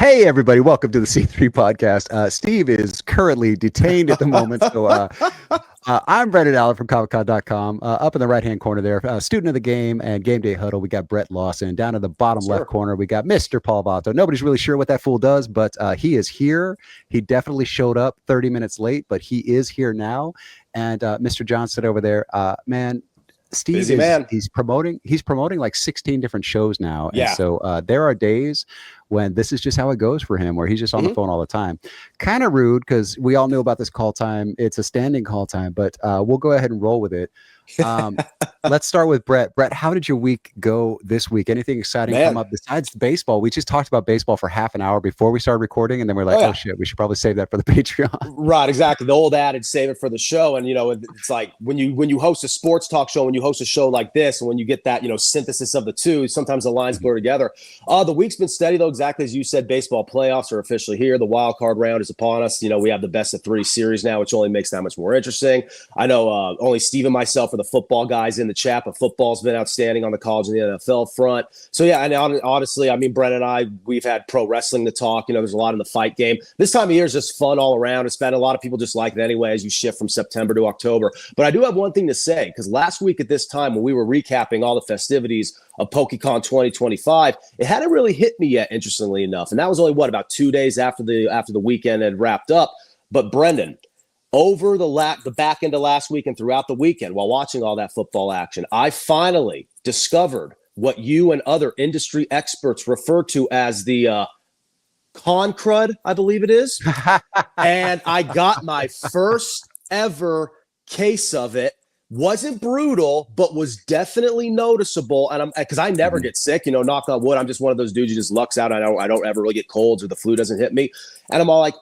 Hey, everybody. Welcome to the C3 podcast. Steve is currently detained at the moment. So I'm Brendan Allen from ComicCon.com. Up in the right-hand corner there, student of the game and Gameday Huddle, we got Brett Lawson. Down in the bottom left corner, we got Mr. Paul Vato. Nobody's really sure what that fool does, but he is here. He definitely showed up 30 minutes late, but he is here now. And Mr. Johnston over there, man, Steve he's promoting like 16 different shows now. And so there are days when this is just how it goes for him, where he's just on the phone all the time. Kind of rude because we all knew about this call time. It's a standing call time, but we'll go ahead and roll with it. Let's start with Brett. Brett, how did your week go this week? Anything exciting come up besides baseball? We just talked about baseball for half an hour before we started recording, and then we're like, oh shit, we should probably save that for the Patreon. Right, exactly. The old adage, save it for the show. And, you know, it's like when you host a sports talk show, when you host a show like this, and when you get that, you know, synthesis of the two, sometimes the lines blur together. The week's been steady, though, exactly as you said. Baseball playoffs are officially here. The wild card round is upon us. You know, we have the best of three series now, which only makes that much more interesting. I know only Steve and myself are the football guys in the chat, but football's been outstanding on the college and the NFL front. So, yeah, and honestly, I mean, Brett and I, we've had pro wrestling to talk. You know, there's a lot in the fight game. This time of year is just fun all around. It's been a lot of people just like it anyway as you shift from September to October. But I do have one thing to say, because last week at this time when we were recapping all the festivities of PokeCon 2025, it hadn't really hit me yet, interestingly enough. And that was only, what, about 2 days after the weekend had wrapped up. But Brendan, over the back end of last week and throughout the weekend, while watching all that football action, I finally discovered what you and other industry experts refer to as the con crud, I believe it is. And I got my first ever case of it. Wasn't brutal, but was definitely noticeable. And because I never get sick, you know, knock on wood. I'm just one of those dudes who just lucks out. I don't ever really get colds or the flu doesn't hit me. And I'm all like,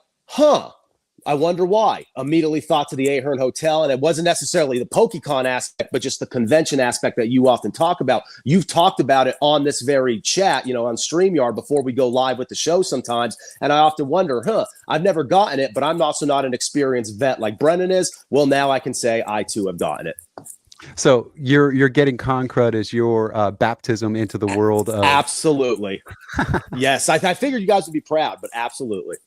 I wonder why. Immediately thought to the Ahern Hotel, and it wasn't necessarily the PokeCon aspect, but just the convention aspect that you often talk about. You've talked about it on this very chat, you know, on StreamYard before we go live with the show sometimes. And I often wonder, I've never gotten it, but I'm also not an experienced vet like Brennan is. Well, now I can say I too have gotten it. So you're getting con crud as your baptism into the world of... Absolutely. Yes, I figured you guys would be proud, but absolutely.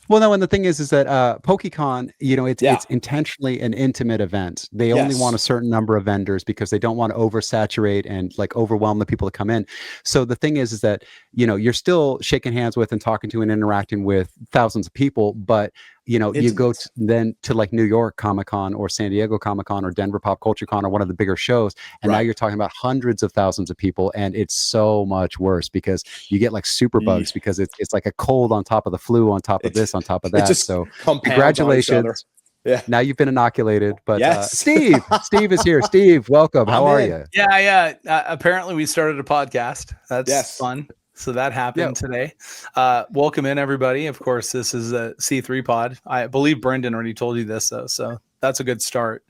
Well, no, and the thing is that PokeCon, you know, it's intentionally an intimate event. They only want a certain number of vendors because they don't want to oversaturate and like overwhelm the people that come in. So the thing is that, you know, you're still shaking hands with and talking to and interacting with thousands of people, but you know, you go then to like New York Comic-Con or San Diego Comic-Con or Denver Pop Culture Con or one of the bigger shows. And now you're talking about hundreds of thousands of people. And it's so much worse because you get like super bugs because it's like a cold on top of the flu, on top of this, on top of that. So congratulations. Yeah. Now you've been inoculated, but Steve is here. Steve, welcome. How are you? Yeah. Apparently we started a podcast. That's fun. So that happened today. Welcome in, everybody. Of course, this is a C3 pod. I believe Brendan already told you this, though, so that's a good start.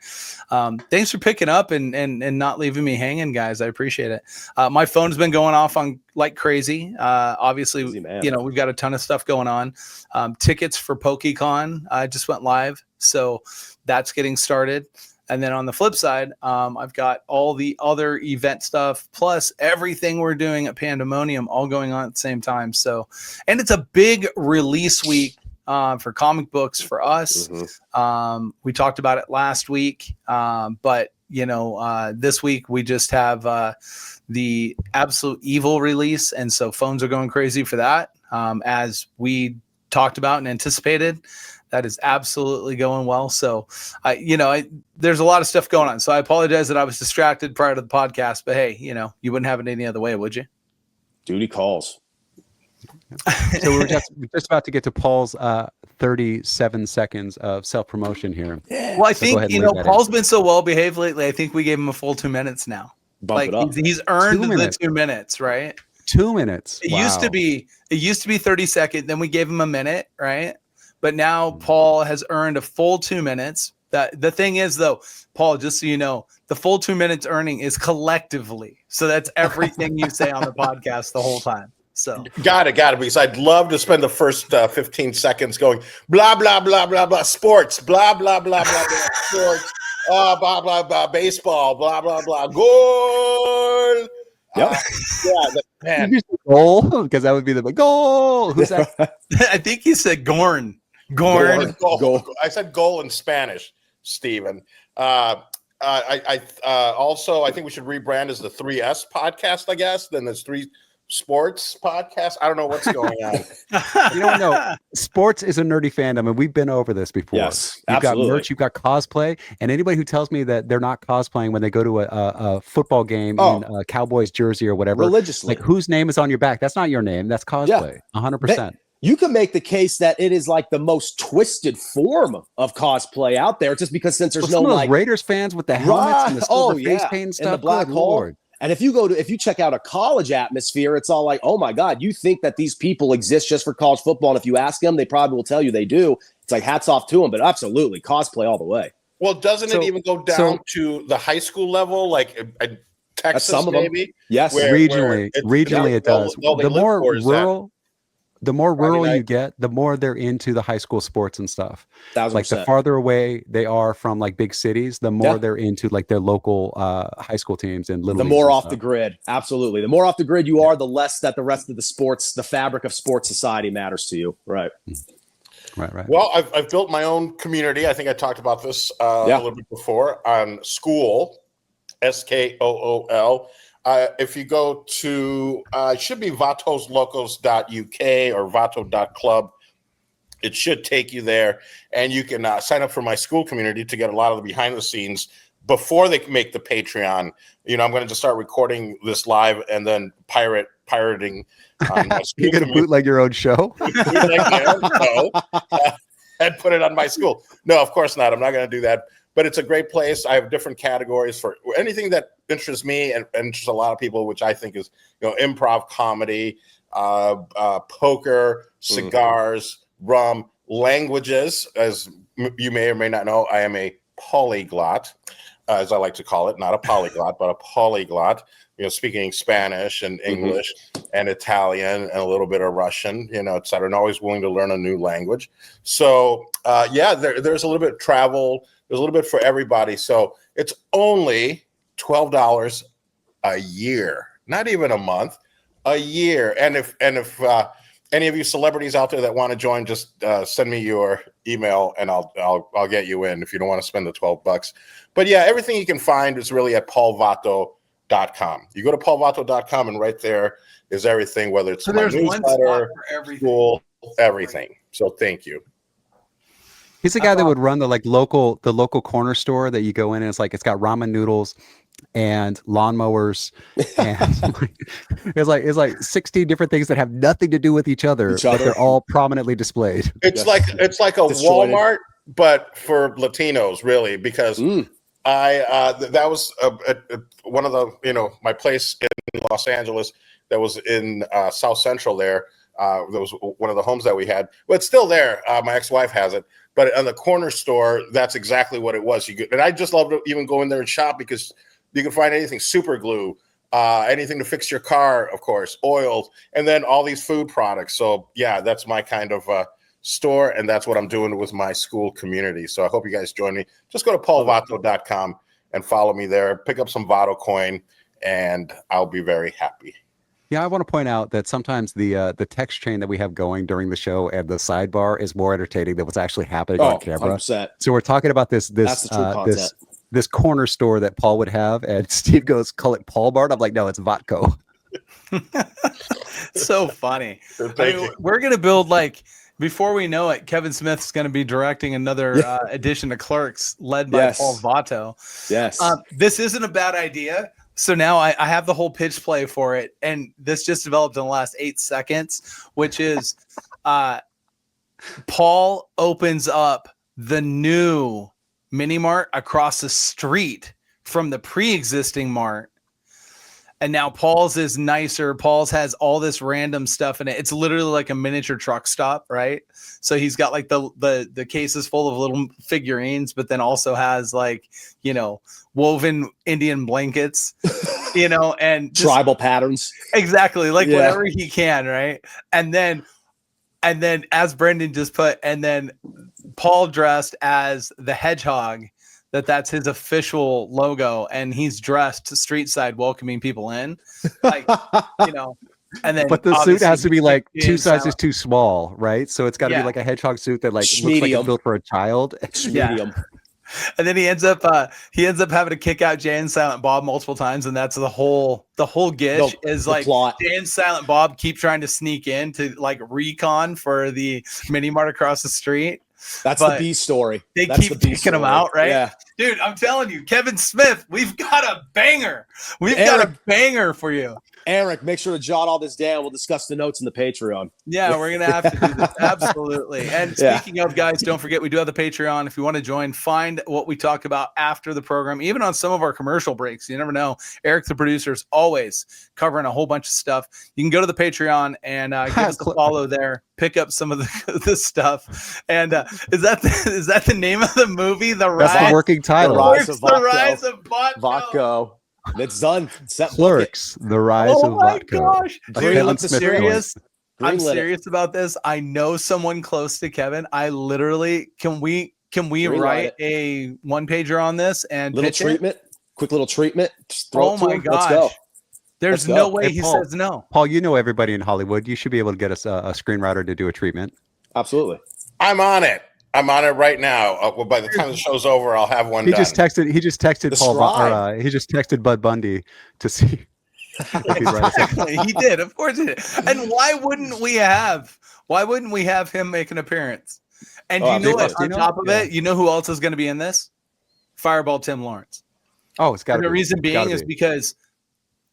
Thanks for picking up and not leaving me hanging, guys. I appreciate it. My phone's been going off on like crazy. Obviously, you know, we've got a ton of stuff going on. Tickets for PokeCon just went live, so that's getting started. And then on the flip side, I've got all the other event stuff, plus everything we're doing at Pandemonium all going on at the same time. So, and it's a big release week for comic books for us. We talked about it last week, but, you know, this week we just have the Absolute Evil release. And so phones are going crazy for that, as we talked about and anticipated. That is absolutely going well. So, there's a lot of stuff going on. So I apologize that I was distracted prior to the podcast. But hey, you know, you wouldn't have it any other way, would you? Duty calls. So we're just about to get to Paul's 37 seconds of self-promotion here. Yeah. Well, I think, you know, Paul's been so well behaved lately. I think we gave him a full 2 minutes now. Bump it up. He's earned the 2 minutes, right? 2 minutes. It used to be 30 seconds. Then we gave him a minute, right? But now Paul has earned a full 2 minutes. The thing is, though, Paul, just so you know, the full 2 minutes earning is collectively. So that's everything you say on the podcast the whole time. So got it. Because I'd love to spend the first 15 seconds going blah blah blah blah blah sports, blah blah blah blah blah sports, blah blah blah baseball, blah blah blah goal. Yep. Man. Did you say goal? Because that would be the goal. Who's that? I think he said Gorn. Goal. I said goal in Spanish, Steven. I also think we should rebrand as the 3S podcast, I guess. Then there's 3 Sports podcast. I don't know what's going on. You don't know. Sports is a nerdy fandom, and we've been over this before. Yes, you've absolutely. got merch, you've got cosplay, and anybody who tells me that they're not cosplaying when they go to a football game in a Cowboys jersey or whatever, religiously, like whose name is on your back? That's not your name. That's cosplay. 100%. You can make the case that it is like the most twisted form of cosplay out there, just because since there's some of those Raiders fans with the helmets and the silver face paint and stuff, and the black hole. And if you check out a college atmosphere, it's all like, oh my God, you think that these people exist just for college football? And if you ask them, they probably will tell you they do. It's like hats off to them, but absolutely cosplay all the way. Well, doesn't it even go down to the high school level, like Texas, some of maybe? Them. Yes, regionally it does. The more rural you get, the more they're into the high school sports and stuff. 1000%. Like the farther away they are from like big cities, the more they're into like their local high school teams and little. The more off the grid, absolutely. The more off the grid you are, the less that the rest of the sports, the fabric of sports society matters to you. Right. Right. Well, I've built my own community. I think I talked about this a little bit before on School, SKOOL. If you go to, it should be vatoslocos.uk or vato.club. It should take you there, and you can sign up for my school community to get a lot of the behind the scenes before they make the Patreon. You know, I'm going to just start recording this live and then pirating. My You're going to bootleg your own show? And put it on my school. No, of course not. I'm not going to do that. But it's a great place. I have different categories for anything that interests me and interests a lot of people, which I think is, improv comedy, poker, cigars, rum, languages. As you may or may not know, I am a polyglot, as I like to call it. Not a polyglot, but a polyglot. Speaking Spanish and English and Italian and a little bit of Russian, et cetera, and always willing to learn a new language. So, there's a little bit of travel. There's a little bit for everybody. So it's only $12 a year, not even a month, a year. And if any of you celebrities out there that want to join, just send me your email and I'll get you in if you don't want to spend the $12. But yeah, everything you can find is really at paulvato.com. You go to paulvato.com and right there is everything, whether it's my newsletter, school, everything. So thank you. He's the guy that would run the local corner store that you go in and it's got ramen noodles and lawnmowers and it's like 60 different things that have nothing to do with each other, but they're all prominently displayed. It's like a Walmart, but for Latinos, really, because that was one of the my place in Los Angeles that was in South Central there. That was one of the homes that we had. Well, it's still there. My ex-wife has it. But on the corner store, that's exactly what it was. And I just love to even go in there and shop because you can find anything, super glue, anything to fix your car, of course, oils, and then all these food products. So, yeah, that's my kind of store, and that's what I'm doing with my school community. So I hope you guys join me. Just go to paulvato.com and follow me there. Pick up some Vato coin, and I'll be very happy. Yeah, I want to point out that sometimes the text chain that we have going during the show and the sidebar is more entertaining than what's actually happening on camera. 100%. So we're talking about this corner store that Paul would have, and Steve goes, "Call it Paul Bart." I'm like, "No, it's Vatco." So funny. We're gonna build before we know it, Kevin Smith's going to be directing another edition of Clerks, led by Paul Vato. Yes, this isn't a bad idea. So now I have the whole pitch play for it, and this just developed in the last 8 seconds, which is Paul opens up the new mini mart across the street from the pre-existing mart. And now Paul's is nicer. Paul's has all this random stuff in it. It's literally like a miniature truck stop, right? So he's got the cases full of little figurines, but then also has woven Indian blankets, and tribal patterns. Exactly. Whatever he can. Right. And then as Brendan just put, and then Paul dressed as the hedgehog that's his official logo, and he's dressed street side welcoming people in, like, you know. And then, but the suit has to be like two sizes silent. too small, right? So it's got to be like a hedgehog suit that like looks like it's built for a child. Medium. And then he ends up having to kick out Jay and Silent Bob multiple times, and that's the whole gish is like plot. Jay and Silent Bob keep trying to sneak in to like recon for the mini mart across the street. That's the B story. They keep picking them out, right? Yeah. Dude, I'm telling you, Kevin Smith, we've got a banger. We've got a banger for you. Eric, make sure to jot all this down. We'll discuss the notes in the Patreon. Yeah, we're going to have to do this. Absolutely. And speaking of, guys, don't forget, we do have the Patreon. If you want to join, find what we talk about after the program, even on some of our commercial breaks. You never know. Eric, the producer, is always covering a whole bunch of stuff. You can go to the Patreon and give us a follow there. Pick up some of the stuff. And is that the name of the movie? That's the working title. The Rise of Vato. It's done. Clerks, The Rise of Oh my Vato. gosh. Dude, I'm Smith serious. I'm Greenlit it. serious about this. I know someone close to Kevin. I literally can we write a one pager on this and little pitch treatment? Quick little treatment. Just throw Oh it to my him. gosh. Let's go. There's Let's no go. way Hey, he Paul. says no. Paul, you know everybody in Hollywood. You should be able to get us a screenwriter to do a treatment. Absolutely. I'm on it. I'm on it right now. Well, by the time the show's over, I'll have one He done. just texted The Paul. Scribe. He just texted Bud Bundy to see. if he'd write us a- Exactly. He did. Of course he did. And why wouldn't we have him make an appearance? And you know what? On top of it, you know who else is going to be in this? Fireball Tim Lawrence. Oh, it's got to be. The reason being is because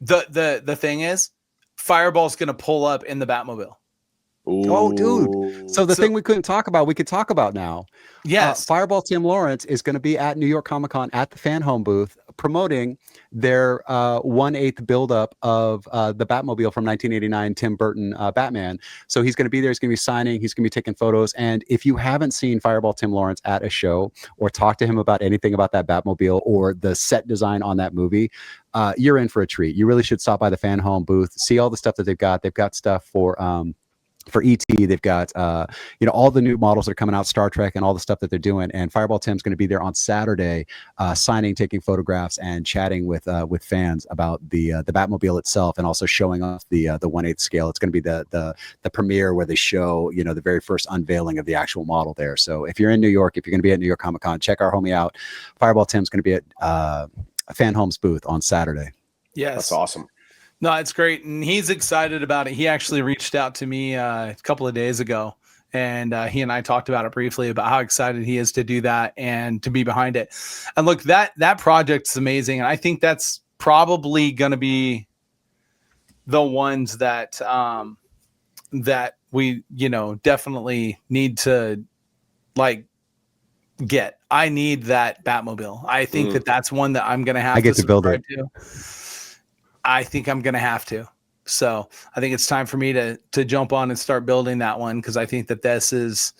the thing is, Fireball's going to pull up in the Batmobile. Oh, dude. So the thing we couldn't talk about, we could talk about now. Yes. Fireball Tim Lawrence is going to be at New York Comic Con at the Fan Home booth promoting their 1/8 buildup of the Batmobile from 1989 Tim Burton Batman. So he's going to be there. He's going to be signing. He's going to be taking photos. And if you haven't seen Fireball Tim Lawrence at a show or talk to him about anything about that Batmobile or the set design on that movie, you're in for a treat. You really should stop by the Fan Home booth, see all the stuff that they've got. They've got stuff for ET, they've got all the new models that are coming out, Star Trek, and all the stuff that they're doing. And Fireball Tim's going to be there on Saturday, signing, taking photographs, and chatting with fans about the Batmobile itself, and also showing off the 1/8 scale. It's going to be the premiere where they show the very first unveiling of the actual model there. So if you're in New York, if you're going to be at New York Comic Con, check our homie out. Fireball Tim's going to be at Fan Home's booth on Saturday. Yes, That's awesome. No, it's great, and he's excited about it. He actually reached out to me a couple of days ago, and he and I talked about it briefly about how excited he is to do that and to be behind it. And look, that project's amazing, and I think that's probably going to be the ones that that we definitely need to get. I need that Batmobile. I think that's one that I'm going to have. I get to build it. I think I'm going to have to. So I think it's time for me to jump on and start building that one, because I think that this is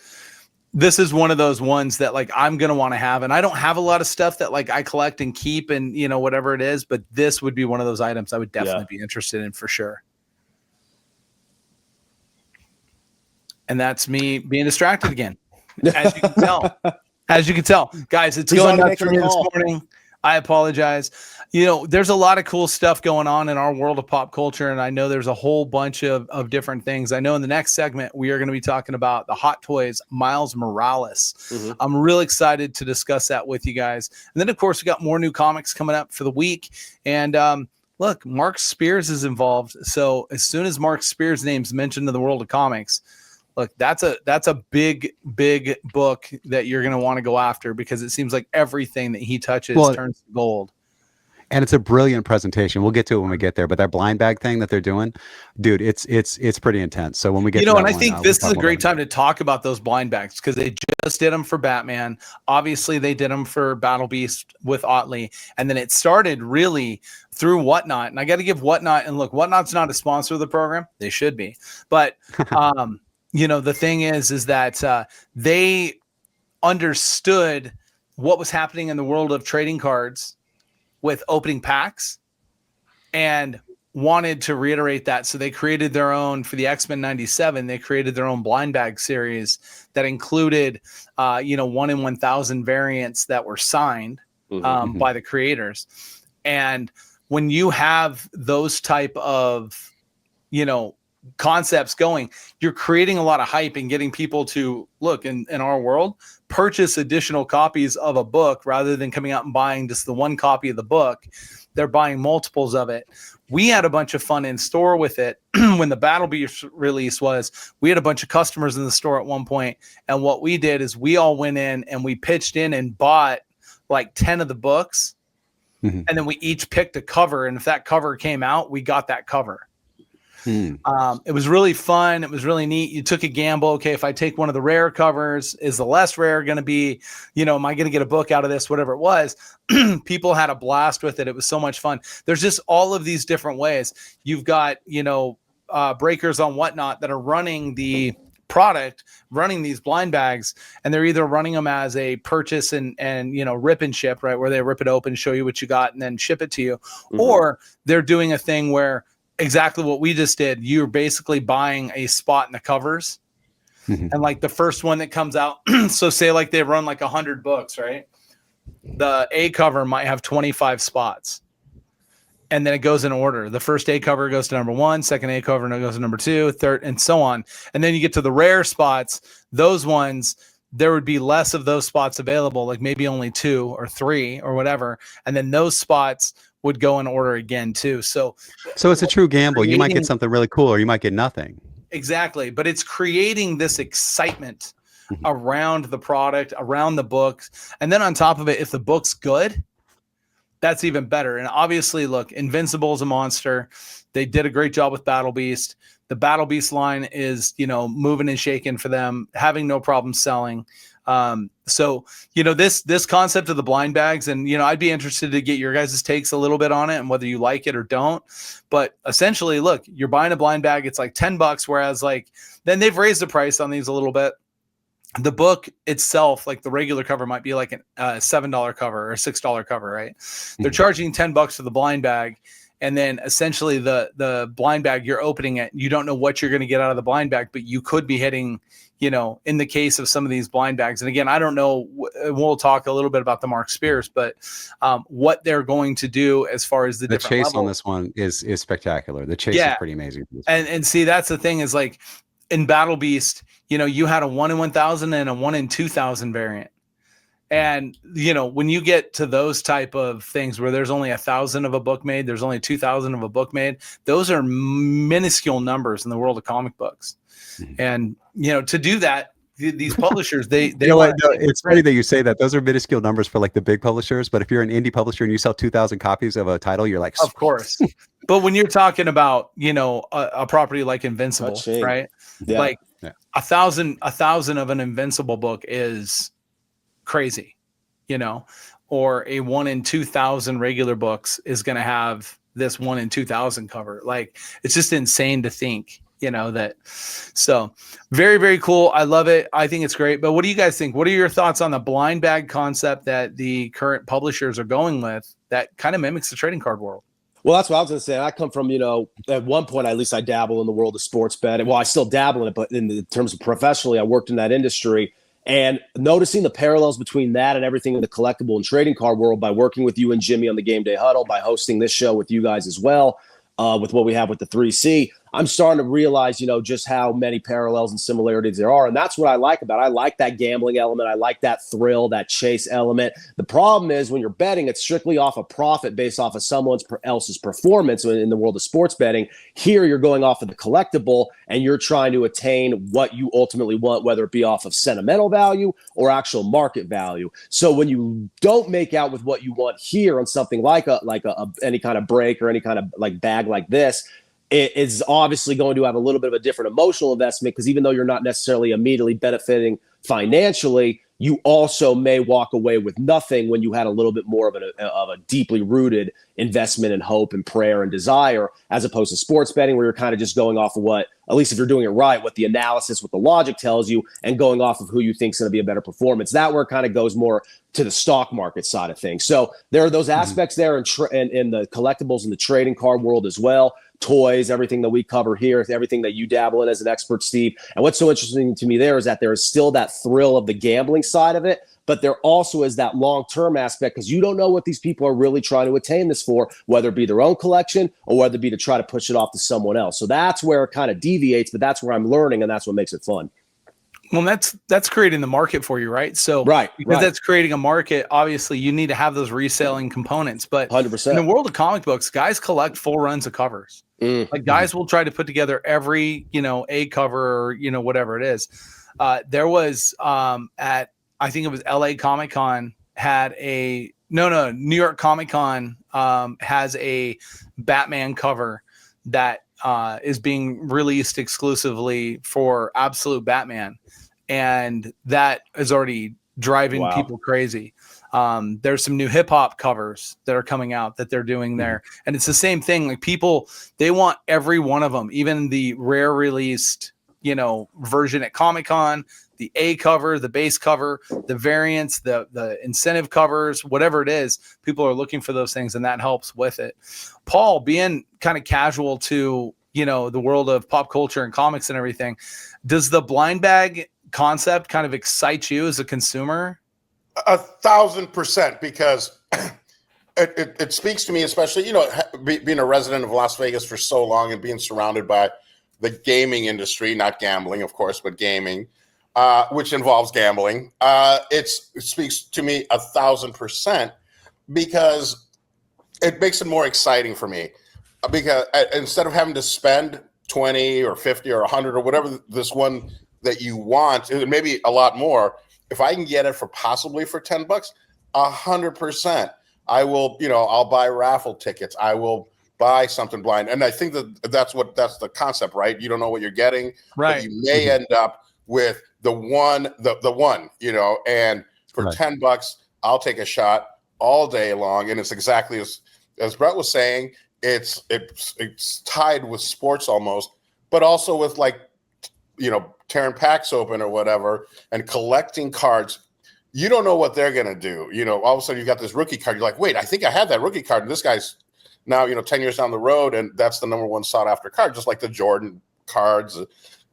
one of those ones that I'm going to want to have. And I don't have a lot of stuff that I collect and keep and whatever it is, but this would be one of those items I would definitely be interested in for sure. And that's me being distracted again, as you can tell. As you can tell, guys, it's going nuts for me this morning. I apologize. There's a lot of cool stuff going on in our world of pop culture, and I know there's a whole bunch of different things. I know in the next segment, we are going to be talking about the Hot Toys Miles Morales. Mm-hmm. I'm really excited to discuss that with you guys. And then, of course, we got more new comics coming up for the week. And look, Mark Spears is involved. So as soon as Mark Spears' name's mentioned in the world of comics, look, that's a big book that you're going to want to go after, because it seems like everything that he touches turns to gold. And it's a brilliant presentation. We'll get to it when we get there. But that blind bag thing that they're doing, dude, it's pretty intense. So when we get to that and I one, think this is a great time to talk about those blind bags, because they just did them for Batman. Obviously, they did them for Battle Beast with Otley. And then it started really through Whatnot. And I got to give Whatnot, and look, Whatnot's not a sponsor of the program. They should be. But the thing is that they understood what was happening in the world of trading cards with opening packs and wanted to reiterate that. So they created their own for the X-Men 97. They created their own blind bag series that included, 1 in 1,000 variants that were signed by the creators. And when you have those type of, concepts going, you're creating a lot of hype and getting people to look in our world, purchase additional copies of a book rather than coming out and buying just the one copy of the book. They're buying multiples of it. We had a bunch of fun in store with it. When the Battle Beast release was, we had a bunch of customers in the store at one point. And what we did is we all went in and we pitched in and bought like 10 of the books. And then we each picked a cover. And if that cover came out, we got that cover. It was really fun. It was really neat. You took a gamble. Okay, if I take one of the rare covers, is the less rare going to be, am I going to get a book out of this? Whatever it was. People had a blast with it. It was so much fun. There's just all of these different ways. You've got, breakers on Whatnot that are running the product, running these blind bags, and they're either running them as a purchase and rip and ship, right, where they rip it open, show you what you got, and then ship it to you, or they're doing a thing where exactly what we just did. You're basically buying a spot in the covers, and like the first one that comes out, so say like they run like 100 books, right? The A cover might have 25 spots. And then it goes in order. The first A cover goes to number 1, second A cover goes to number 2, third, and so on. And then you get to the rare spots. Those ones, there would be less of those spots available, like maybe only 2 or 3 or whatever. And then those spots would go in order again too. So it's a true gamble. You might get something really cool, or you might get nothing. Exactly. But it's creating this excitement around the product, around the books. And then on top of it, if the book's good, that's even better. And obviously, look, Invincible is a monster. They did a great job with Battle Beast. The Battle Beast line is, moving and shaking for them, having no problem selling. So, this concept of the blind bags, and, I'd be interested to get your guys' takes a little bit on it and whether you like it or don't. But essentially, look, you're buying a blind bag. It's like $10, whereas then they've raised the price on these a little bit. The book itself, like the regular cover, might be like a $7 cover or $6 cover, right? They're charging $10 for the blind bag. And then essentially the blind bag, you're opening it. You don't know what you're going to get out of the blind bag, but you could be hitting, in the case of some of these blind bags. And again, I don't know. We'll talk a little bit about the Mark Spears, but what they're going to do as far as the chase levels. On this one is spectacular. The chase is pretty amazing. And see, that's the thing is like in Battle Beast, you had a 1 in 1,000 and a 1 in 2,000 variant. And, when you get to those type of things where there's only 1,000 of a book made, there's only 2,000 of a book made, those are minuscule numbers in the world of comic books. And, to do that, these publishers, they it's funny that you say that. Those are minuscule numbers for like the big publishers. But if you're an indie publisher and you sell 2,000 copies of a title, you're like, of course. But when you're talking about, a property like Invincible, right? Yeah. Like 1,000 of an Invincible book is crazy, or a 1 in 2,000 regular books is going to have this 1 in 2,000 cover. Like, it's just insane to think, that. So very, very cool. I love it. I think it's great. But what do you guys think? What are your thoughts on the blind bag concept that the current publishers are going with that kind of mimics the trading card world? Well, that's what I was going to say. I come from, at one point, at least I dabble in the world of sports betting. Well, I still dabble in it, but in terms of professionally, I worked in that industry. And noticing the parallels between that and everything in the collectible and trading card world by working with you and Jimmy on the Gameday Huddle, by hosting this show with you guys as well, with what we have with the 3C, I'm starting to realize, just how many parallels and similarities there are. And that's what I like about it. I like that gambling element. I like that thrill, that chase element. The problem is when you're betting, it's strictly off a profit based off of someone else's performance in the world of sports betting. Here, you're going off of the collectible and you're trying to attain what you ultimately want, whether it be off of sentimental value or actual market value. So when you don't make out with what you want here on something like any kind of break or any kind of like bag like this, it is obviously going to have a little bit of a different emotional investment, because even though you're not necessarily immediately benefiting financially, you also may walk away with nothing when you had a little bit more of a deeply rooted investment and hope and prayer and desire, as opposed to sports betting where you're kind of just going off of what, at least if you're doing it right, what the analysis, what the logic tells you, and going off of who you think is going to be a better performance. That where it kind of goes more to the stock market side of things. So there are those aspects there in the collectibles and the trading card world as well. Toys, everything that we cover here, everything that you dabble in as an expert, Steve. And what's so interesting to me there is that there is still that thrill of the gambling side of it, but there also is that long-term aspect because you don't know what these people are really trying to attain this for, whether it be their own collection or whether it be to try to push it off to someone else. So that's where it kind of deviates, but that's where I'm learning, and that's what makes it fun. Well, that's creating the market for you, right? So because that's creating a market, obviously you need to have those reselling components. But 100%. in the world of comic books, guys collect full runs of covers. Like guys will try to put together every, a cover or, whatever it is. There was I think it was LA Comic Con New York Comic Con has a Batman cover that is being released exclusively for Absolute Batman. And that is already driving people crazy. There's some new hip hop covers that are coming out that they're doing there. And it's the same thing. Like people, they want every one of them, even the rare released, version at Comic-Con, the A cover, the base cover, the variants, the incentive covers, whatever it is, people are looking for those things and that helps with it. Paul, being kind of casual to, the world of pop culture and comics and everything, does the blind bag concept kind of excite you as a consumer? 1,000%, because it speaks to me, especially, being a resident of Las Vegas for so long and being surrounded by the gaming industry, not gambling, of course, but gaming, which involves gambling. It speaks to me 1,000% because it makes it more exciting for me. Because instead of having to spend 20 or 50 or 100 or whatever this one that you want, maybe a lot more, if I can get it for possibly for $10, 100%, I will, I'll buy raffle tickets. I will buy something blind. And I think that's the concept, right? You don't know what you're getting, right? But you may end up with the one, and for $10, I'll take a shot all day long. And it's exactly as Brett was saying, it's tied with sports almost, but also with tearing packs open or whatever and collecting cards. You don't know what they're going to do. All of a sudden you've got this rookie card. You're like, wait, I think I had that rookie card. And this guy's now, 10 years down the road. And that's the number one sought after card, just like the Jordan cards,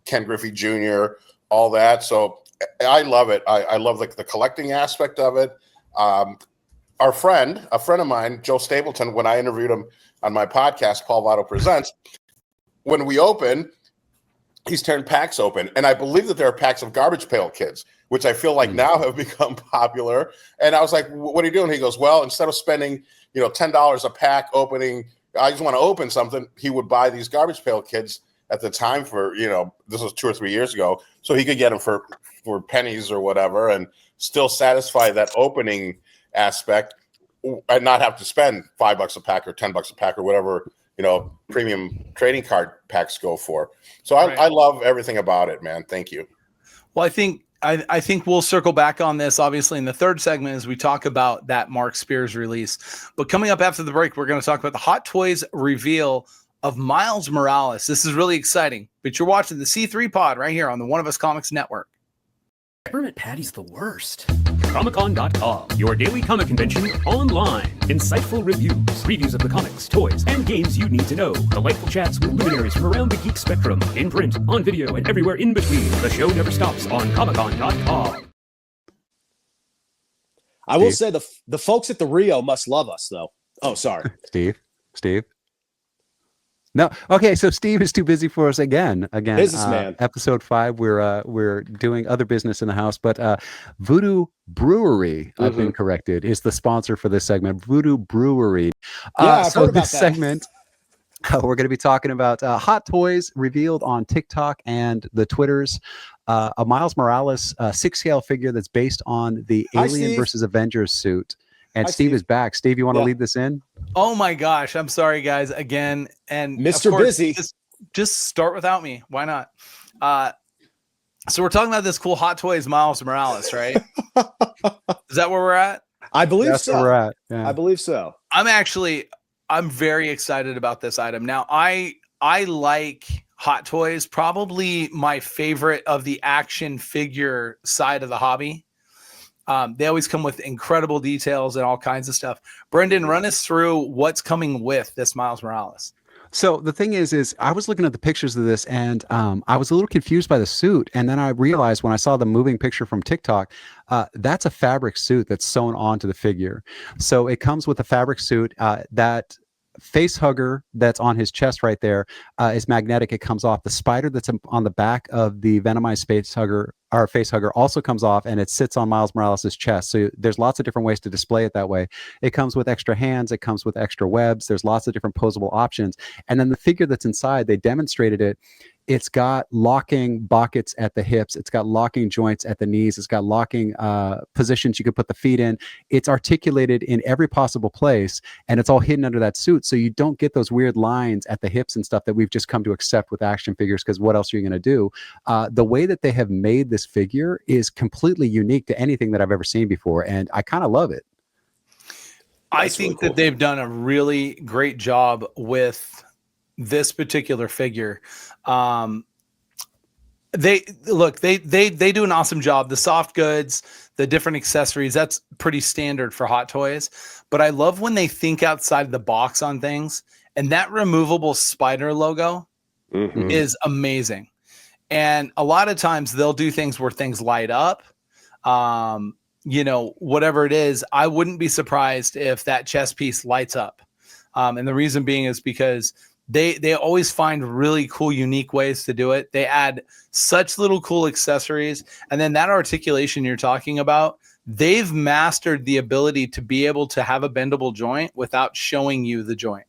Ken Griffey Jr., all that. So I love it. I love the collecting aspect of it. A friend of mine, Joe Stapleton, when I interviewed him on my podcast, Paul Vato Presents, when we open, he's tearing packs open. And I believe that there are packs of Garbage Pail Kids, which I feel like now have become popular. And I was like, what are you doing? He goes, well, instead of spending, $10 a pack opening, I just want to open something. He would buy these Garbage Pail Kids at the time for, this was 2 or 3 years ago. So he could get them for pennies or whatever and still satisfy that opening aspect and not have to spend $5 a pack or $10 a pack or whatever, premium trading card packs go for. So I love everything about it, man. Thank you. Well, I think we'll circle back on this, obviously, in the third segment as we talk about that Mark Spears release. But coming up after the break, we're going to talk about the Hot Toys reveal of Miles Morales. This is really exciting. But you're watching the C3 Pod right here on the One of Us Comics Network. Peppermint Patty's the worst. Comic-Con.com, your daily comic convention online. Insightful reviews of the comics, toys, and games you need to know. Delightful chats with luminaries from around the geek spectrum. In print, on video, and everywhere in between. The show never stops on Comic-Con.com. I will say the folks at the Rio must love us, though. Oh, sorry. Steve. No. Okay. So Steve is too busy for us again. Businessman. Episode 5. We're doing other business in the house, but Voodoo Brewery, I've been corrected, is the sponsor for this segment. Voodoo Brewery. I've heard about this that. segment, we're going to be talking about hot toys revealed on TikTok and the Twitters. A Miles Morales 6-scale figure that's based on the Alien versus Avengers suit. And Steve is back. Steve, you want to lead this in? Oh my gosh. I'm sorry, guys, again. And Mr. Busy. Just start without me. Why not? So we're talking about this cool Hot Toys Miles Morales, right? Is that where we're at? I believe That's so. where we're at. Yeah. I believe so. I'm very excited about this item. Now, I like Hot Toys, probably my favorite of the action figure side of the hobby. They always come with incredible details and all kinds of stuff. Brendan, run us through what's coming with this Miles Morales. So the thing is I was looking at the pictures of this, and I was a little confused by the suit, and then I realized when I saw the moving picture from TikTok, that's a fabric suit that's sewn onto the figure. So it comes with a fabric suit. That face hugger that's on his chest right there is magnetic. It comes off. The spider that's on the back of the Venomized face hugger also comes off, and it sits on Miles Morales' chest. So there's lots of different ways to display it that way. It comes with extra hands. It comes with extra webs. There's lots of different posable options. And then the figure that's inside, they demonstrated it. It's got locking buckets at the hips. It's got locking joints at the knees. It's got locking positions you could put the feet in. It's articulated in every possible place, and it's all hidden under that suit. So you don't get those weird lines at the hips and stuff that we've just come to accept with action figures, because what else are you going to do? The way that they have made this figure is completely unique to anything that I've ever seen before, and I kind of love it. I think that they've done a really great job with this particular figure. They do an awesome job. The soft goods, the different accessories, that's pretty standard for Hot Toys. But I love when they think outside the box on things. And that removable spider logo is amazing. And a lot of times they'll do things where things light up. Whatever it is, I wouldn't be surprised if that chest piece lights up. And the reason being is because they always find really cool, unique ways to do it. They add such little cool accessories. And then that articulation you're talking about, they've mastered the ability to be able to have a bendable joint without showing you the joint.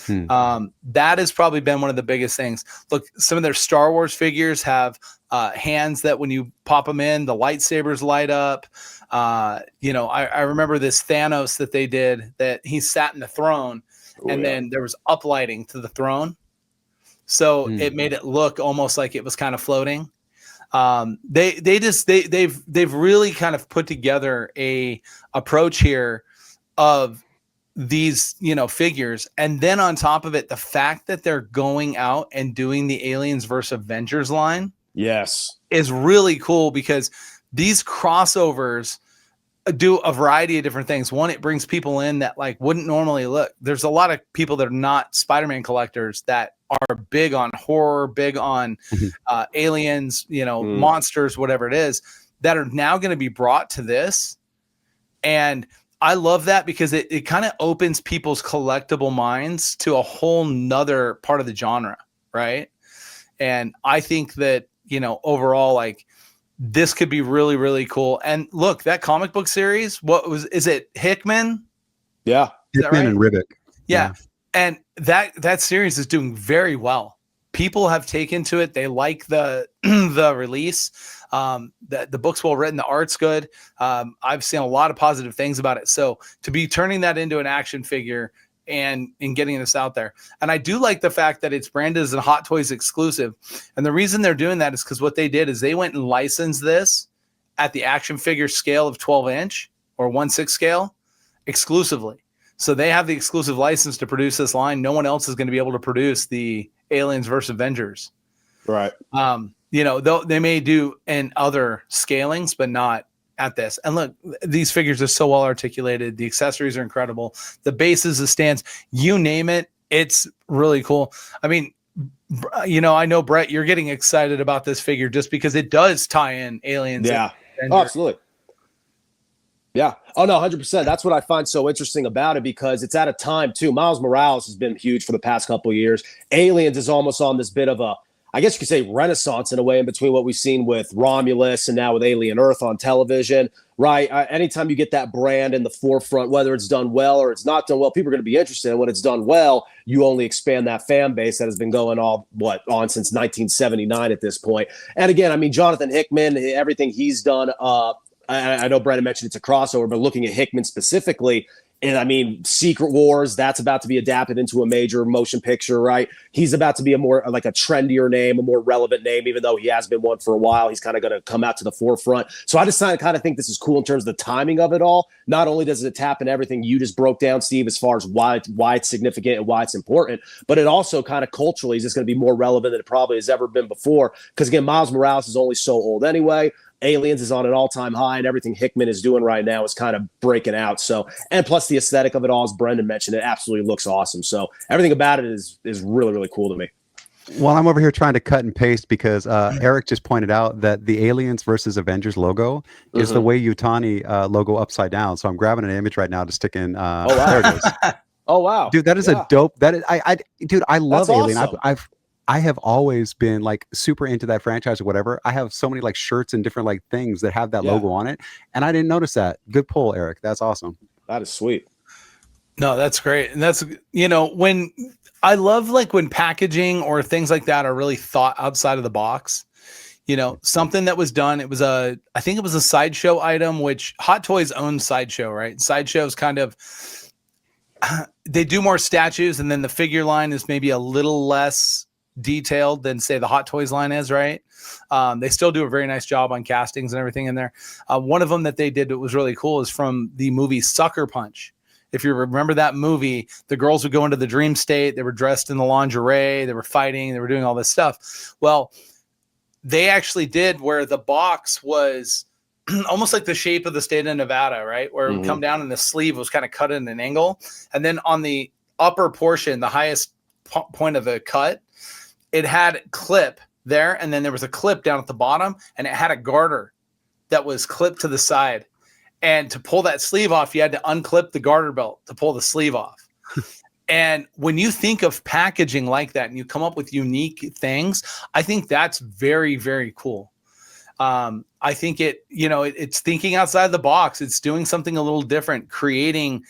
That has probably been one of the biggest things. Look, some of their Star Wars figures have hands that when you pop them in, the lightsabers light up. I remember this Thanos that they did, that he sat in the throne. Then there was uplighting to the throne. So it made it look almost like it was kind of floating. They've really kind of put together a approach here of these, figures. And then on top of it, the fact that they're going out and doing the Aliens versus Avengers line. Yes. Is really cool, because these crossovers do a variety of different things. One, it brings people in that wouldn't normally look. There's a lot of people that are not Spider-Man collectors that are big on horror, big on aliens, monsters, whatever it is, that are now going to be brought to this. And I love that, because it kind of opens people's collectible minds to a whole nother part of the genre. Right. And I think that, overall, this could be really, really cool. And look, that comic book series, is it Hickman? Yeah. Hickman and Ribic. Yeah. And that series is doing very well. People have taken to it. They like the release. The book's well written. The art's good. I've seen a lot of positive things about it. So to be turning that into an action figure and getting this out there. And I do like the fact that it's branded as a Hot Toys exclusive. And the reason they're doing that is because what they did is they went and licensed this at the action figure scale of 12-inch or 1/6 scale exclusively. So they have the exclusive license to produce this line. No one else is going to be able to produce the Aliens versus Avengers. Right. Though they may do in other scalings, but not at this. And look, these figures are so well articulated. The accessories are incredible. The bases, the stands, you name it, it's really cool. I mean, I know, Brett, you're getting excited about this figure just because it does tie in Aliens. Yeah. Oh, absolutely. Yeah. Oh, no, 100%. That's what I find so interesting about it, because it's at a time, too. Miles Morales has been huge for the past couple of years. Aliens is almost on this bit of a, I guess you could say, renaissance in a way, in between what we've seen with Romulus and now with Alien Earth on television, right? Anytime you get that brand in the forefront, whether it's done well or it's not done well, people are going to be interested. And when it's done well, you only expand that fan base that has been going on since 1979 at this point. And again, I mean, Jonathan Hickman, everything he's done, I know Brandon mentioned it's a crossover, but looking at Hickman specifically, and I mean, Secret Wars, that's about to be adapted into a major motion picture, right? He's about to be a more a trendier name, a more relevant name, even though he has been one for a while. He's kind of going to come out to the forefront. So I just kind of think this is cool in terms of the timing of it all. Not only does it tap in everything you just broke down, Steve, as far as why it's significant and why it's important, but it also kind of culturally is just going to be more relevant than it probably has ever been before. Because again, Miles Morales is only so old anyway. Aliens is on an all-time high, and everything Hickman is doing right now is kind of breaking out. So, and plus the aesthetic of it all, as Brendan mentioned, it absolutely looks awesome. So everything about it is really, really cool to me. Well, I'm over here trying to cut and paste because Eric just pointed out that the Aliens versus Avengers logo is the way Yutani logo upside down. So I'm grabbing an image right now to stick in. There it is. Oh wow, dude, that is a dope. That is, dude, I love That's Alien. awesome. I have always been like super into that franchise or whatever. I have so many like shirts and different like things that have that logo on it, and I didn't notice that. Good pull, Eric. That's awesome. That is sweet. No, that's great. And that's, when I love like when packaging or things like that are really thought outside of the box. Something that was done. I think it was a Sideshow item, which Hot Toys owns Sideshow, right? Sideshow's kind of, they do more statues, and then the figure line is maybe a little less detailed than say the Hot Toys line is, right? They still do a very nice job on castings and everything in there. One of them that they did that was really cool is from the movie Sucker Punch. If you remember that movie, the girls would go into the dream state. They were dressed in the lingerie. They were fighting. They were doing all this stuff. Well, they actually did where the box was almost like the shape of the state of Nevada, right? Where it would come down and the sleeve was kind of cut at an angle. And then on the upper portion, the highest point of the cut, it had clip there. And then there was a clip down at the bottom, and it had a garter that was clipped to the side. And to pull that sleeve off, you had to unclip the garter belt to pull the sleeve off. And when you think of packaging like that and you come up with unique things, I think that's very, very cool. I think it's thinking outside the box. It's doing something a little different, creating,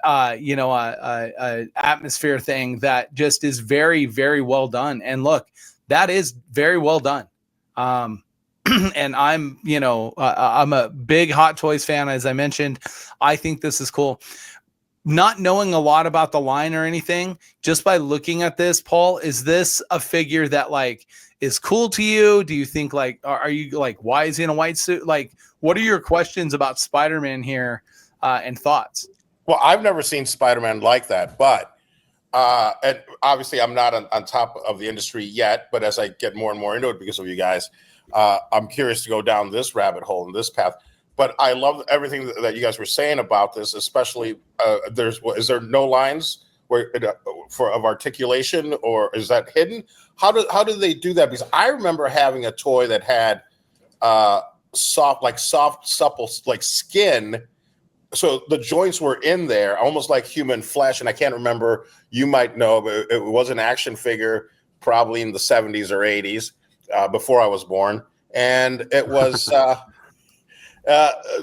a atmosphere thing that just is very, very well done. And look, that is very well done. And I'm a big Hot Toys fan, as I mentioned. I think this is cool. Not knowing a lot about the line or anything, just by looking at this, Paul, is this a figure that like is cool to you? Do you think like, are you like, why is he in a white suit? Like, what are your questions about Spider-Man here and thoughts? Well, I've never seen Spider-Man like that, but and obviously I'm not on top of the industry yet, but as I get more and more into it because of you guys, I'm curious to go down this rabbit hole and this path. But I love everything that you guys were saying about this, especially is there no lines of articulation, or is that hidden? How do they do that? Because I remember having a toy that had soft, supple, like skin. So the joints were in there, almost like human flesh. And I can't remember, you might know, but it was an action figure probably in the 70s or 80s, before I was born. And it was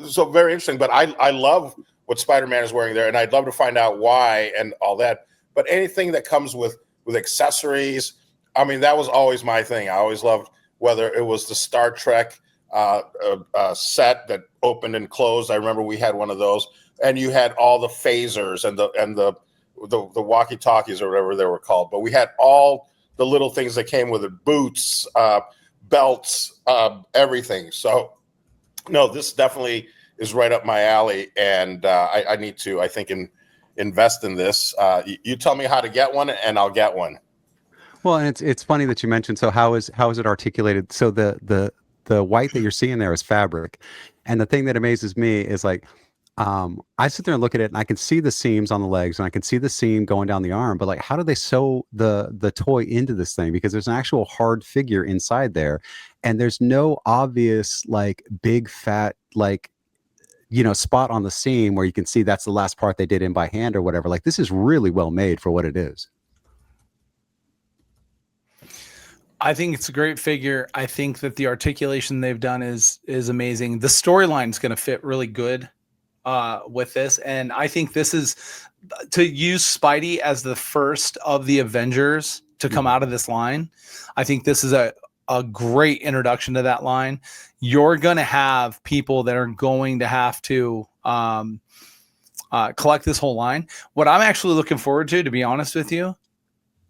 so very interesting. But I love what Spider-Man is wearing there, and I'd love to find out why and all that. But anything that comes with accessories, I mean, that was always my thing. I always loved whether it was the Star Trek set that opened and closed. I remember we had one of those, and you had all the phasers and the walkie-talkies or whatever they were called. But we had all the little things that came with it: boots, belts, everything. So no, this definitely is right up my alley, and I need to, I think, invest in this. You tell me how to get one, and I'll get one. Well, and it's funny that you mentioned. So how is it articulated? So the white that you're seeing there is fabric, and the thing that amazes me is like, I sit there and look at it, and I can see the seams on the legs, and I can see the seam going down the arm. But like, how do they sew the toy into this thing? Because there's an actual hard figure inside there, and there's no obvious like big fat like spot on the seam where you can see that's the last part they did in by hand or whatever. Like, this is really well made for what it is. I think it's a great figure. I think that the articulation they've done is amazing. The storyline is going to fit really good with this, and I think this is to use Spidey as the first of the Avengers to come out of this line. I think this is a great introduction to that line. You're going to have people that are going to have to collect this whole line. What I'm actually looking forward to be honest with you,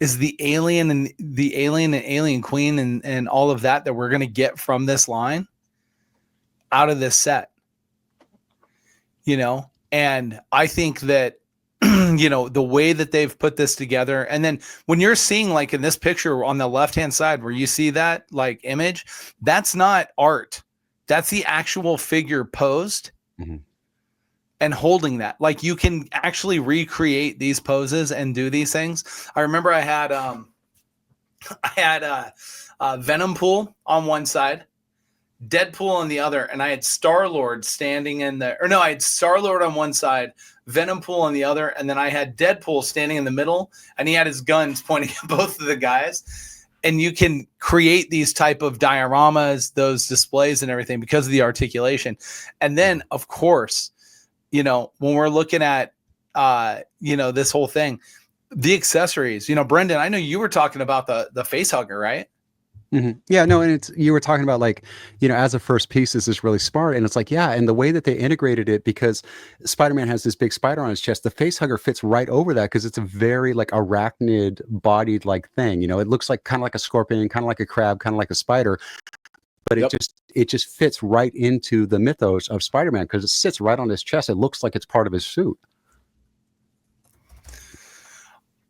is the alien and alien queen and all of that we're going to get from this line out of this set, and I think that, the way that they've put this together. And then when you're seeing like in this picture on the left-hand side where you see that like image, that's not art. That's the actual figure posed Mhm. and holding that. Like you can actually recreate these poses and do these things. I remember I had a Venom Pool on one side, Deadpool on the other, and I had Star-Lord standing in the, or no, I had Star-Lord on one side, Venom Pool on the other, and then I had Deadpool standing in the middle, and he had his guns pointing at both of the guys. And you can create these type of dioramas, those displays and everything because of the articulation. And then, of course, you know, when we're looking at, you know, this whole thing, the accessories, you know, Brendan, I know you were talking about the face hugger, right? Mm-hmm. Yeah, no, and it's, you were talking about like, you know, as a first piece, this is really smart. And it's like, yeah, and the way that they integrated it, because Spider-Man has this big spider on his chest, the face hugger fits right over that because it's a very like arachnid bodied like thing. You know, it looks like kind of like a scorpion, kind of like a crab, kind of like a spider, but it just fits right into the mythos of Spider-Man because it sits right on his chest. It looks like it's part of his suit.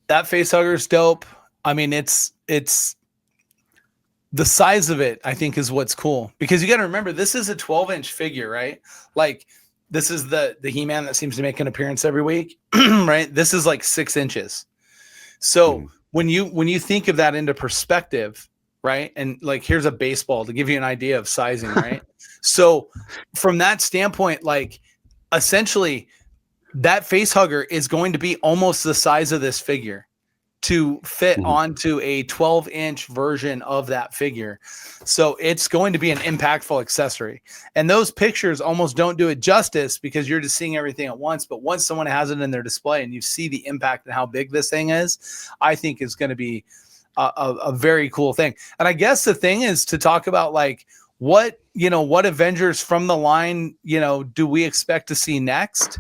That face hugger is dope. I mean, it's the size of it, I think, is what's cool because you got to remember this is a 12-inch figure, right? Like this is the He-Man that seems to make an appearance every week, right? This is like 6 inches. So when you think of that into perspective, right? And like here's a baseball to give you an idea of sizing, right? So from that standpoint, like essentially that face hugger is going to be almost the size of this figure to fit onto a 12-inch version of that figure. So it's going to be an impactful accessory. And those pictures almost don't do it justice because you're just seeing everything at once. But once someone has it in their display and you see the impact and how big this thing is, I think is going to be a very cool thing. And I guess the thing is to talk about like what Avengers from the line, you know, do we expect to see next?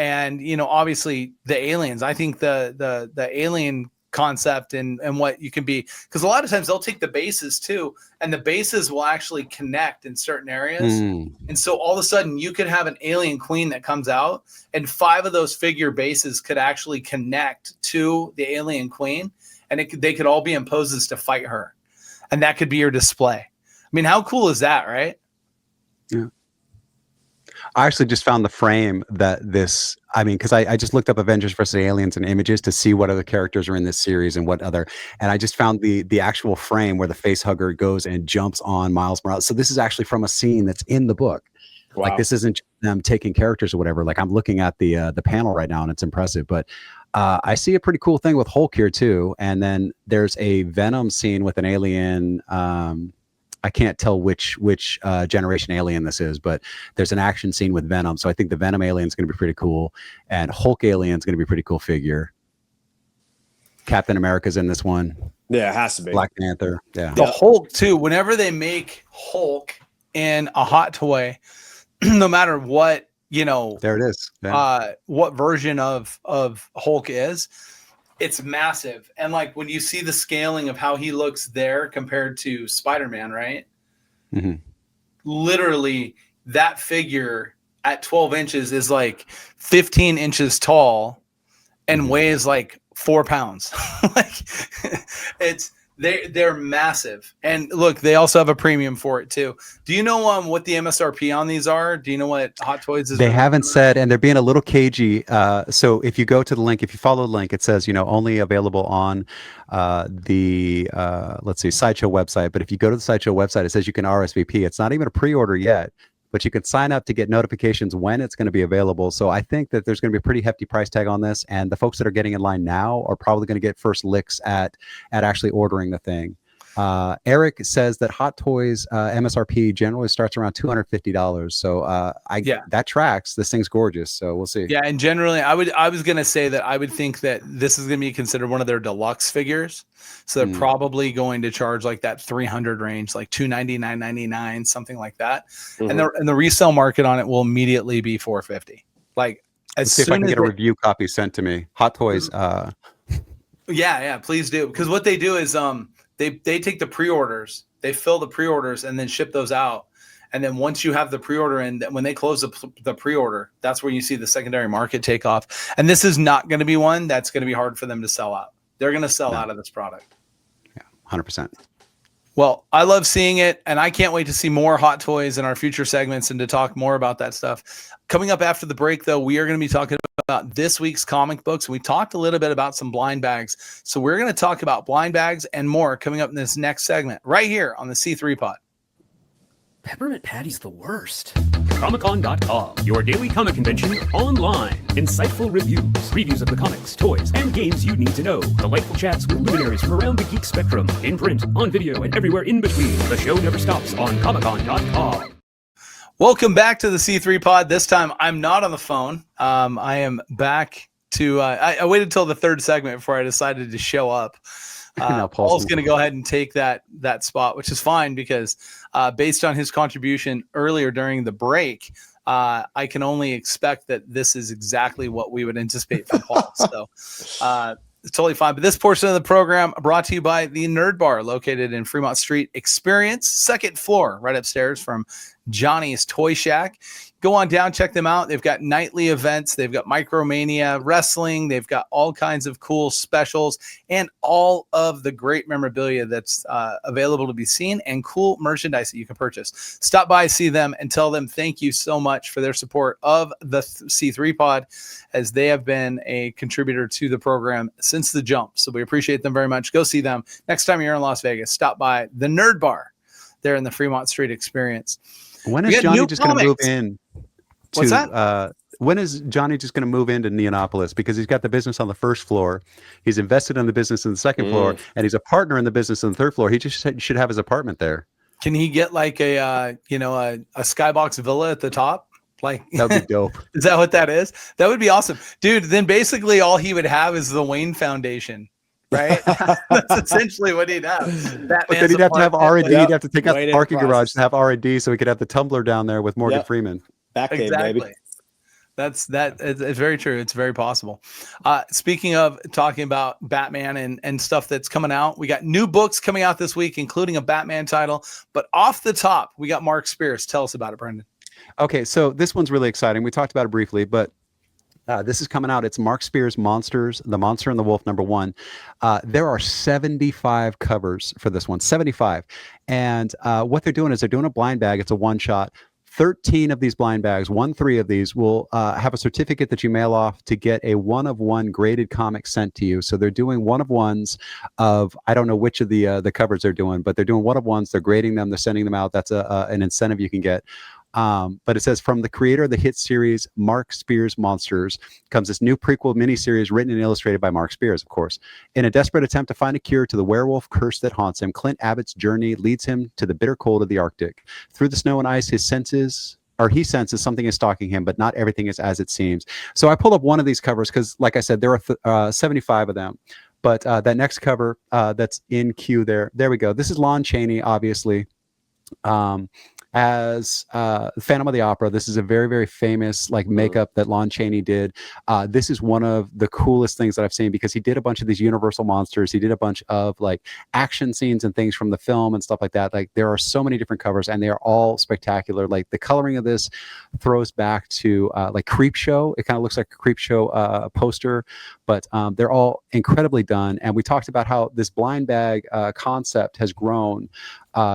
And, you know, obviously the aliens, I think the alien concept and what you can be, because a lot of times they'll take the bases too, and the bases will actually connect in certain areas. And so all of a sudden you could have an alien queen that comes out and 5 of those figure bases could actually connect to the alien queen. And they could all be in poses to fight her. And that could be your display. I mean, how cool is that, right? Yeah. I actually just found the frame that this, I mean, because I just looked up Avengers versus Aliens and images to see what other characters are in this series and what other, and I just found the actual frame where the face hugger goes and jumps on Miles Morales. So this is actually from a scene that's in the book. Wow. Like this isn't them taking characters or whatever. Like I'm looking at the panel right now and it's impressive, but I see a pretty cool thing with Hulk here too. And then there's a Venom scene with an alien, I can't tell which generation alien this is, but there's an action scene with Venom. So I think the Venom alien is going to be pretty cool. And Hulk alien is going to be a pretty cool figure. Captain America's in this one. Yeah, it has to be. Black Panther. Yeah. The Hulk too. Whenever they make Hulk in a hot toy, no matter what, you know, there it is. Yeah. What version of Hulk is, it's massive. And like when you see the scaling of how he looks there compared to Spider-Man, right? Literally that figure at 12 inches is like 15 inches tall and weighs like 4 pounds. Like they're massive. And look, they also have a premium for it too. Do you know what the MSRP on these are? Do you know what Hot Toys is? They haven't said, and they're being a little cagey. So if you go to the link, if you follow the link, it says, you know, only available on the let's see, Sideshow website. But if you go to the Sideshow website, it says you can RSVP. It's not even a pre-order yet, but you can sign up to get notifications when it's going to be available. So I think that there's going to be a pretty hefty price tag on this, and the folks that are getting in line now are probably going to get first licks at actually ordering the thing. Eric says that Hot Toys MSRP generally starts around $250. So that tracks. This thing's gorgeous. So we'll see. Yeah, and generally, I was gonna say that I would think that this is gonna be considered one of their deluxe figures. So they're probably going to charge like that 300 range, like $299.99, something like that. And the resale market on it will immediately be $450. Like as soon see if I can get a review copy sent to me. Hot Toys. Yeah, please do, because what they do is they take the pre-orders, they fill the pre-orders and then ship those out. And then once you have the pre-order in, when they close the pre-order, that's where you see the secondary market take off. And this is not going to be one that's going to be hard for them to sell out. They're going to sell out of this product. Yeah, 100%. Well, I love seeing it, and I can't wait to see more Hot Toys in our future segments and to talk more about that stuff. Coming up after the break, though, we are going to be talking about this week's comic books. We talked a little bit about some blind bags, so we're going to talk about blind bags and more coming up in this next segment right here on the C3 Pod. Peppermint Patty's the worst. Comic-Con.com, your daily comic convention online. Insightful reviews, previews of the comics, toys, and games you need to know. Delightful chats with luminaries from around the geek spectrum. In print, on video, and everywhere in between. The show never stops on Comic-Con.com. Welcome back to the C3 Pod. This time, I'm not on the phone. I am back to... I waited till the third segment before I decided to show up. Paul's going to go ahead and take that spot, which is fine because based on his contribution earlier during the break, I can only expect that this is exactly what we would anticipate from Paul. So it's totally fine. But this portion of the program brought to you by the Nerd Bar, located in Fremont Street Experience, second floor, right upstairs from Johnny's Toy Shack. Go on down, check them out. They've got nightly events. They've got Micromania wrestling. They've got all kinds of cool specials and all of the great memorabilia that's available to be seen and cool merchandise that you can purchase. Stop by, see them, and tell them thank you so much for their support of the C3 Pod, as they have been a contributor to the program since the jump. So we appreciate them very much. Go see them. Next time you're in Las Vegas, stop by the Nerd Bar there in the Fremont Street Experience. When is Johnny just going to move in? What's that? When is Johnny just going to move into Neonopolis? Because he's got the business on the first floor, he's invested in the business in the second floor, and he's a partner in the business on the third floor. He just should have his apartment there. Can he get like a skybox villa at the top? Like that'd be dope. Is that what that is? That would be awesome, dude. Then basically all he would have is the Wayne Foundation. Right, that's essentially what he'd have. But then he'd have to have R&D. He'd have to take out the parking garage to have R&D, so he could have the tumbler down there with Morgan Freeman. Exactly. Baby. It's very true. It's very possible. Speaking of talking about Batman and stuff that's coming out, we got new books coming out this week, including a Batman title. But off the top, we got Mark Spears. Tell us about it, Brendan. Okay, so this one's really exciting. We talked about it briefly, but this is coming out. It's Mark Spears' Monsters, The Monster and the Wolf #1. There are 75 covers for this one, 75. And what they're doing is they're doing a blind bag. It's a one-shot. 13 of these blind bags, 3 of these will have a certificate that you mail off to get a 1-of-1 graded comic sent to you. So they're doing 1-of-1s of, I don't know which of the covers they're doing, but they're doing 1-of-1s. They're grading them. They're sending them out. That's an incentive you can get. But it says, from the creator of the hit series Mark Spears Monsters comes this new prequel miniseries written and illustrated by Mark Spears, of course. In a desperate attempt to find a cure to the werewolf curse that haunts him, Clint Abbott's journey leads him to the bitter cold of the Arctic. Through the snow and ice, he senses something is stalking him, but not everything is as it seems. So I pulled up one of these covers because, like I said, there are 75 of them. But that next cover that's in queue there we go. This is Lon Chaney, obviously. As Phantom of the Opera. This is a very, very famous makeup that Lon Chaney did. This is one of the coolest things that I've seen because he did a bunch of these Universal monsters. He did a bunch of action scenes and things from the film and stuff like that. There are so many different covers and they are all spectacular. The coloring of this throws back to Creepshow. It kind of looks like a Creepshow poster, but they're all incredibly done. And we talked about how this blind bag concept has grown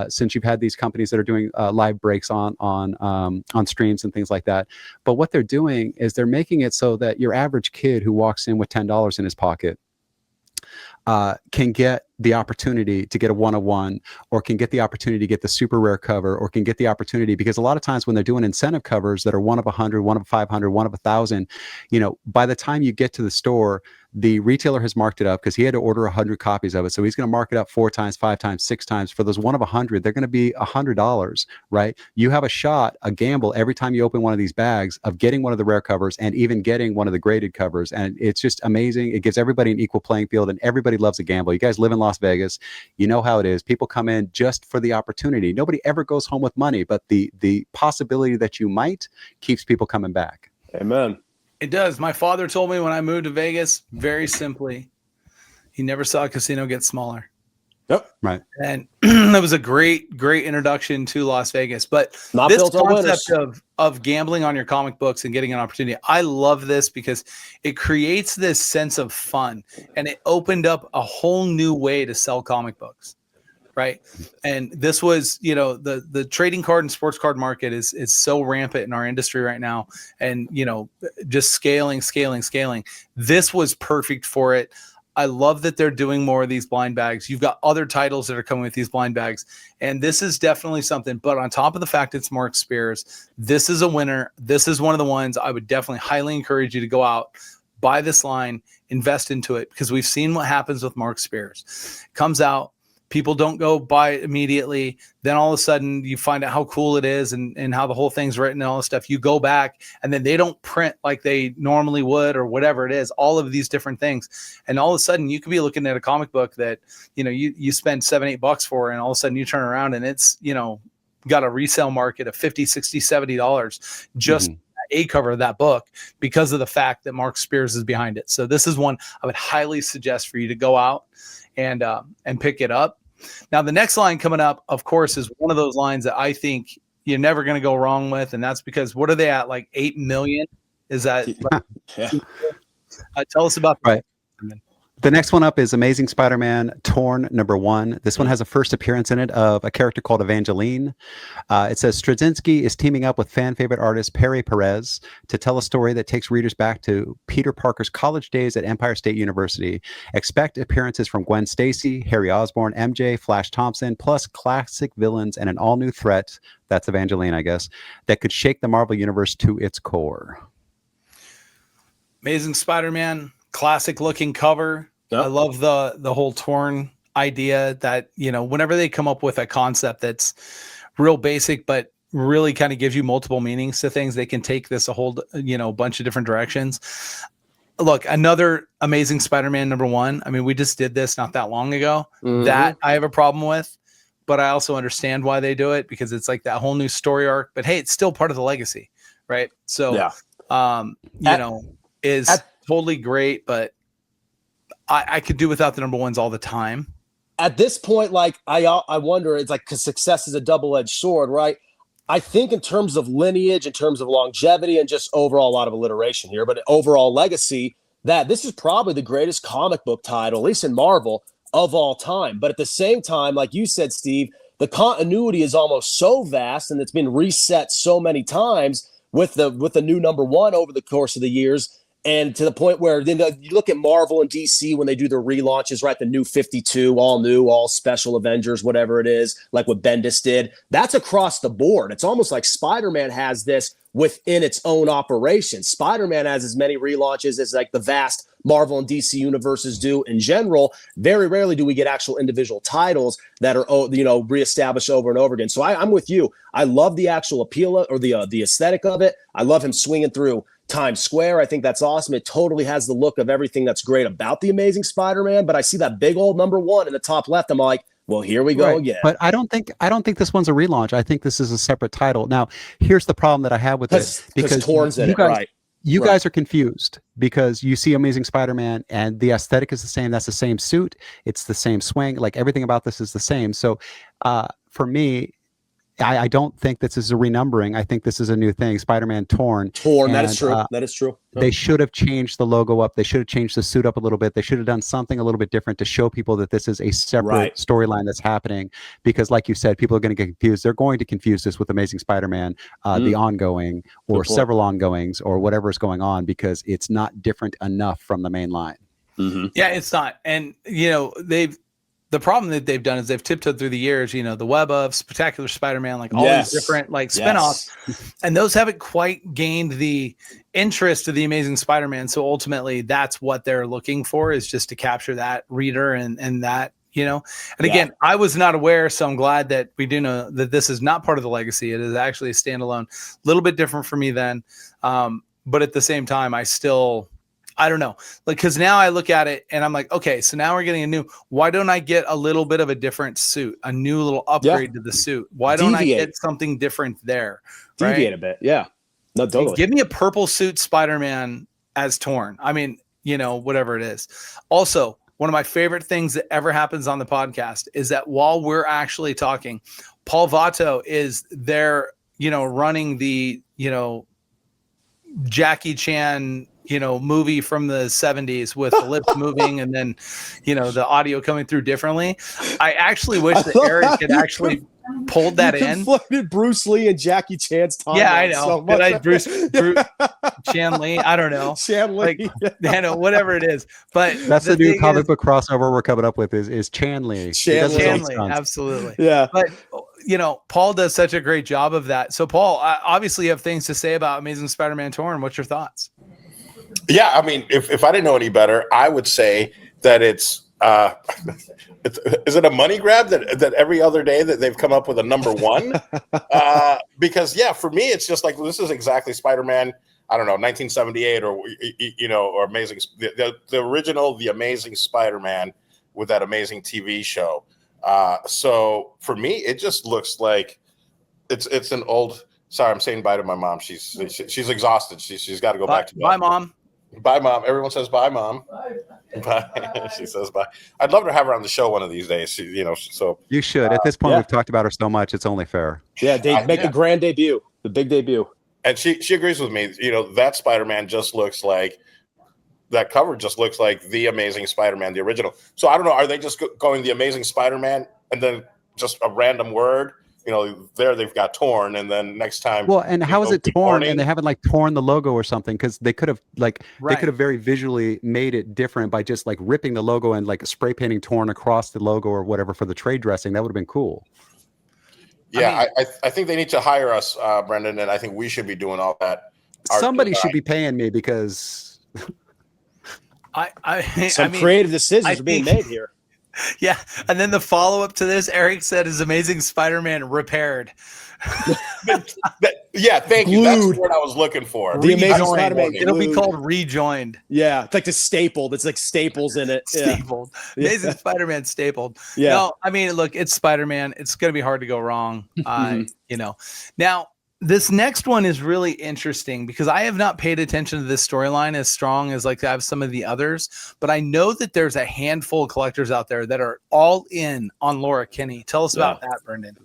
since you've had these companies that are doing live breaks on streams and things like that. But what they're doing is they're making it so that your average kid who walks in with $10 in his pocket can get the opportunity to get a 1-of-1, or can get the opportunity to get the super rare cover, or can get the opportunity, because a lot of times when they're doing incentive covers that are 1 of 100, 1 of 500, 1 of 1,000, by the time you get to the store, the retailer has marked it up because he had to order 100 copies of it. So he's going to mark it up 4 times, 5 times, 6 times. For those 1 of 100, they're going to be $100, right? You have a gamble every time you open one of these bags of getting one of the rare covers and even getting one of the graded covers. And it's just amazing. It gives everybody an equal playing field, and everybody loves a gamble. You guys live in Las Vegas. You know how it is. People come in just for the opportunity. Nobody ever goes home with money, but the possibility that you might keeps people coming back. Amen. It does. My father told me when I moved to Vegas, very simply, he never saw a casino get smaller. Yep. Right. And that was a great introduction to Las Vegas. But not this built on concept of gambling on your comic books and getting an opportunity, I love this because it creates this sense of fun, and it opened up a whole new way to sell comic books. right? And this was, the trading card and sports card market is so rampant in our industry right now, and just scaling. This was perfect for it. I love that they're doing more of these blind bags. You've got other titles that are coming with these blind bags, and this is definitely something. But on top of the fact it's Mark Spears, this is a winner. This is one of the ones I would definitely highly encourage you to go out, buy this line, invest into it, because we've seen what happens with Mark Spears. It comes out, people don't go buy it immediately. Then all of a sudden you find out how cool it is and how the whole thing's written and all this stuff. You go back and then they don't print like they normally would or whatever it is, all of these different things. And all of a sudden you could be looking at a comic book that, you spend $7-8 for, and all of a sudden you turn around and it's, got a resale market of $50, $60, $70 just a cover of that book because of the fact that Mark Spears is behind it. So this is one I would highly suggest for you to go out and pick it up. Now, the next line coming up, of course, is one of those lines that I think you're never going to go wrong with. And that's because what are they at? Like 8 million? Is that? Yeah. Tell us about that. Right. The next one up is Amazing Spider-Man Torn #1. This one has a first appearance in it of a character called Evangeline. It says Straczynski is teaming up with fan favorite artist Perry Perez to tell a story that takes readers back to Peter Parker's college days at Empire State University. Expect appearances from Gwen Stacy, Harry Osborn, MJ, Flash Thompson, plus classic villains and an all-new threat, that's Evangeline, I guess, that could shake the Marvel Universe to its core. Amazing Spider-Man, classic looking cover. Yep. I love the whole Torn idea that, whenever they come up with a concept that's real basic, but really kind of gives you multiple meanings to things, they can take this a whole, bunch of different directions. Look, another Amazing Spider-Man #1. I mean, we just did this not that long ago. That I have a problem with, but I also understand why they do it, because it's like that whole new story arc, but hey, it's still part of the legacy. Right. So, is totally great, but I could do without the #1s all the time. At this point, like I wonder, it's like, because success is a double-edged sword, right? I think in terms of lineage, in terms of longevity, and just overall a lot of alliteration here, but overall legacy, that this is probably the greatest comic book title, at least in Marvel, of all time. But at the same time, like you said, Steve, the continuity is almost so vast, and it's been reset so many times with the new #1 over the course of the years. And to the point where then you look at Marvel and DC when they do their relaunches, right? The new 52, all new, all special Avengers, whatever it is, like what Bendis did. That's across the board. It's almost like Spider-Man has this within its own operation. Spider-Man has as many relaunches as like the vast Marvel and DC universes do in general. Very rarely do we get actual individual titles that are, reestablished over and over again. So I'm with you. I love the actual appeal or the aesthetic of it. I love him swinging through Times Square. I think that's awesome. It totally has the look of everything that's great about the Amazing Spider-Man, but I see that big old #1 in the top left. I'm like, well, here we go again. But I don't think this one's a relaunch. I think this is a separate title. Now, here's the problem that I have with it, because Torn's in it, right? You guys are confused because you see Amazing Spider-Man and the aesthetic is the same. That's the same suit. It's the same swing. Like everything about this is the same. So for me, I don't think this is a renumbering. I think this is a new thing. Spider-Man Torn. That is true. That is true. They should have changed the logo up. They should have changed the suit up a little bit. They should have done something a little bit different to show people that this is a separate storyline that's happening. Because like you said, people are going to get confused. They're going to confuse this with Amazing Spider-Man, the ongoing or several ongoings or whatever is going on, because it's not different enough from the main line. Yeah, it's not. And, the problem that they've done is they've tiptoed through the years, the Web of Spectacular Spider-Man, like all these different spinoffs, and those haven't quite gained the interest of the Amazing Spider-Man. So ultimately that's what they're looking for, is just to capture that reader and that, and again, I was not aware. So I'm glad that we do know that this is not part of the legacy. It is actually a standalone, a little bit different for me then. But at the same time, I don't know, because now I look at it and I'm like, okay, so now we're getting why don't I get a little bit of a different suit, a new little upgrade to the suit? Why don't I get something different there? Deviate a bit. Yeah. No, totally. Give me a purple suit Spider-Man as Torn. I mean, whatever it is. Also, one of my favorite things that ever happens on the podcast is that while we're actually talking, Paul Vato is there, running the, Jackie Chan, movie from the 70s with the lips moving and then, the audio coming through differently. I actually wish that Erik had actually pulled that in. Conflated Bruce Lee and Jackie Chan's time. Yeah, I know. So much. Bruce Chan Lee. I don't know. Chan Lee. Whatever it is. But that's the new comic book crossover we're coming up with is Chan Lee. Chan Lee. Absolutely. Yeah. But Paul does such a great job of that. So Paul, obviously you have things to say about Amazing Spider-Man Torn. What's your thoughts? Yeah, I mean, if I didn't know any better, I would say that is it a money grab that every other day that they've come up with a number one? Because for me, it's just like, this is exactly Spider-Man. I don't know, 1978 or Amazing, the original, the Amazing Spider-Man with that amazing TV show. So for me, it just looks like it's an old. Sorry, I'm saying bye to my mom. She's exhausted. She's got to go back to bed. Bye, Mom. Bye, Mom. Everyone says bye, Mom. Bye. She says bye. I'd love to have her on the show one of these days. So you should. At this point, we've talked about her so much; it's only fair. Yeah, they make a grand debut, the big debut. And she agrees with me. That Spider-Man just looks like that cover. Just looks like the Amazing Spider-Man, the original. So I don't know. Are they just going the Amazing Spider-Man and then just a random word? There they've got torn, and then next time. Well, and how is it torn? And they haven't torn the logo or something, because they could have they could have very visually made it different by just ripping the logo and spray painting torn across the logo or whatever for the trade dressing. That would have been cool. Yeah, I think they need to hire us, Brendan, and I think we should be doing all that. Somebody should be paying me, because some creative decisions are being made here. Yeah, and then the follow-up to this, Erik said, is Amazing Spider-Man repaired. Thank you. That's what I was looking for. The Amazing Spider-Man. It'll be called rejoined. Yeah, it's like the stapled. It's like staples in it. Stapled. Yeah. Amazing Spider-Man stapled. Yeah. No, I mean, look, it's Spider-Man. It's going to be hard to go wrong. Now, this next one is really interesting because I have not paid attention to this storyline as strong as I have some of the others, but I know that there's a handful of collectors out there that are all in on Laura Kinney. Tell us about that, Brendan.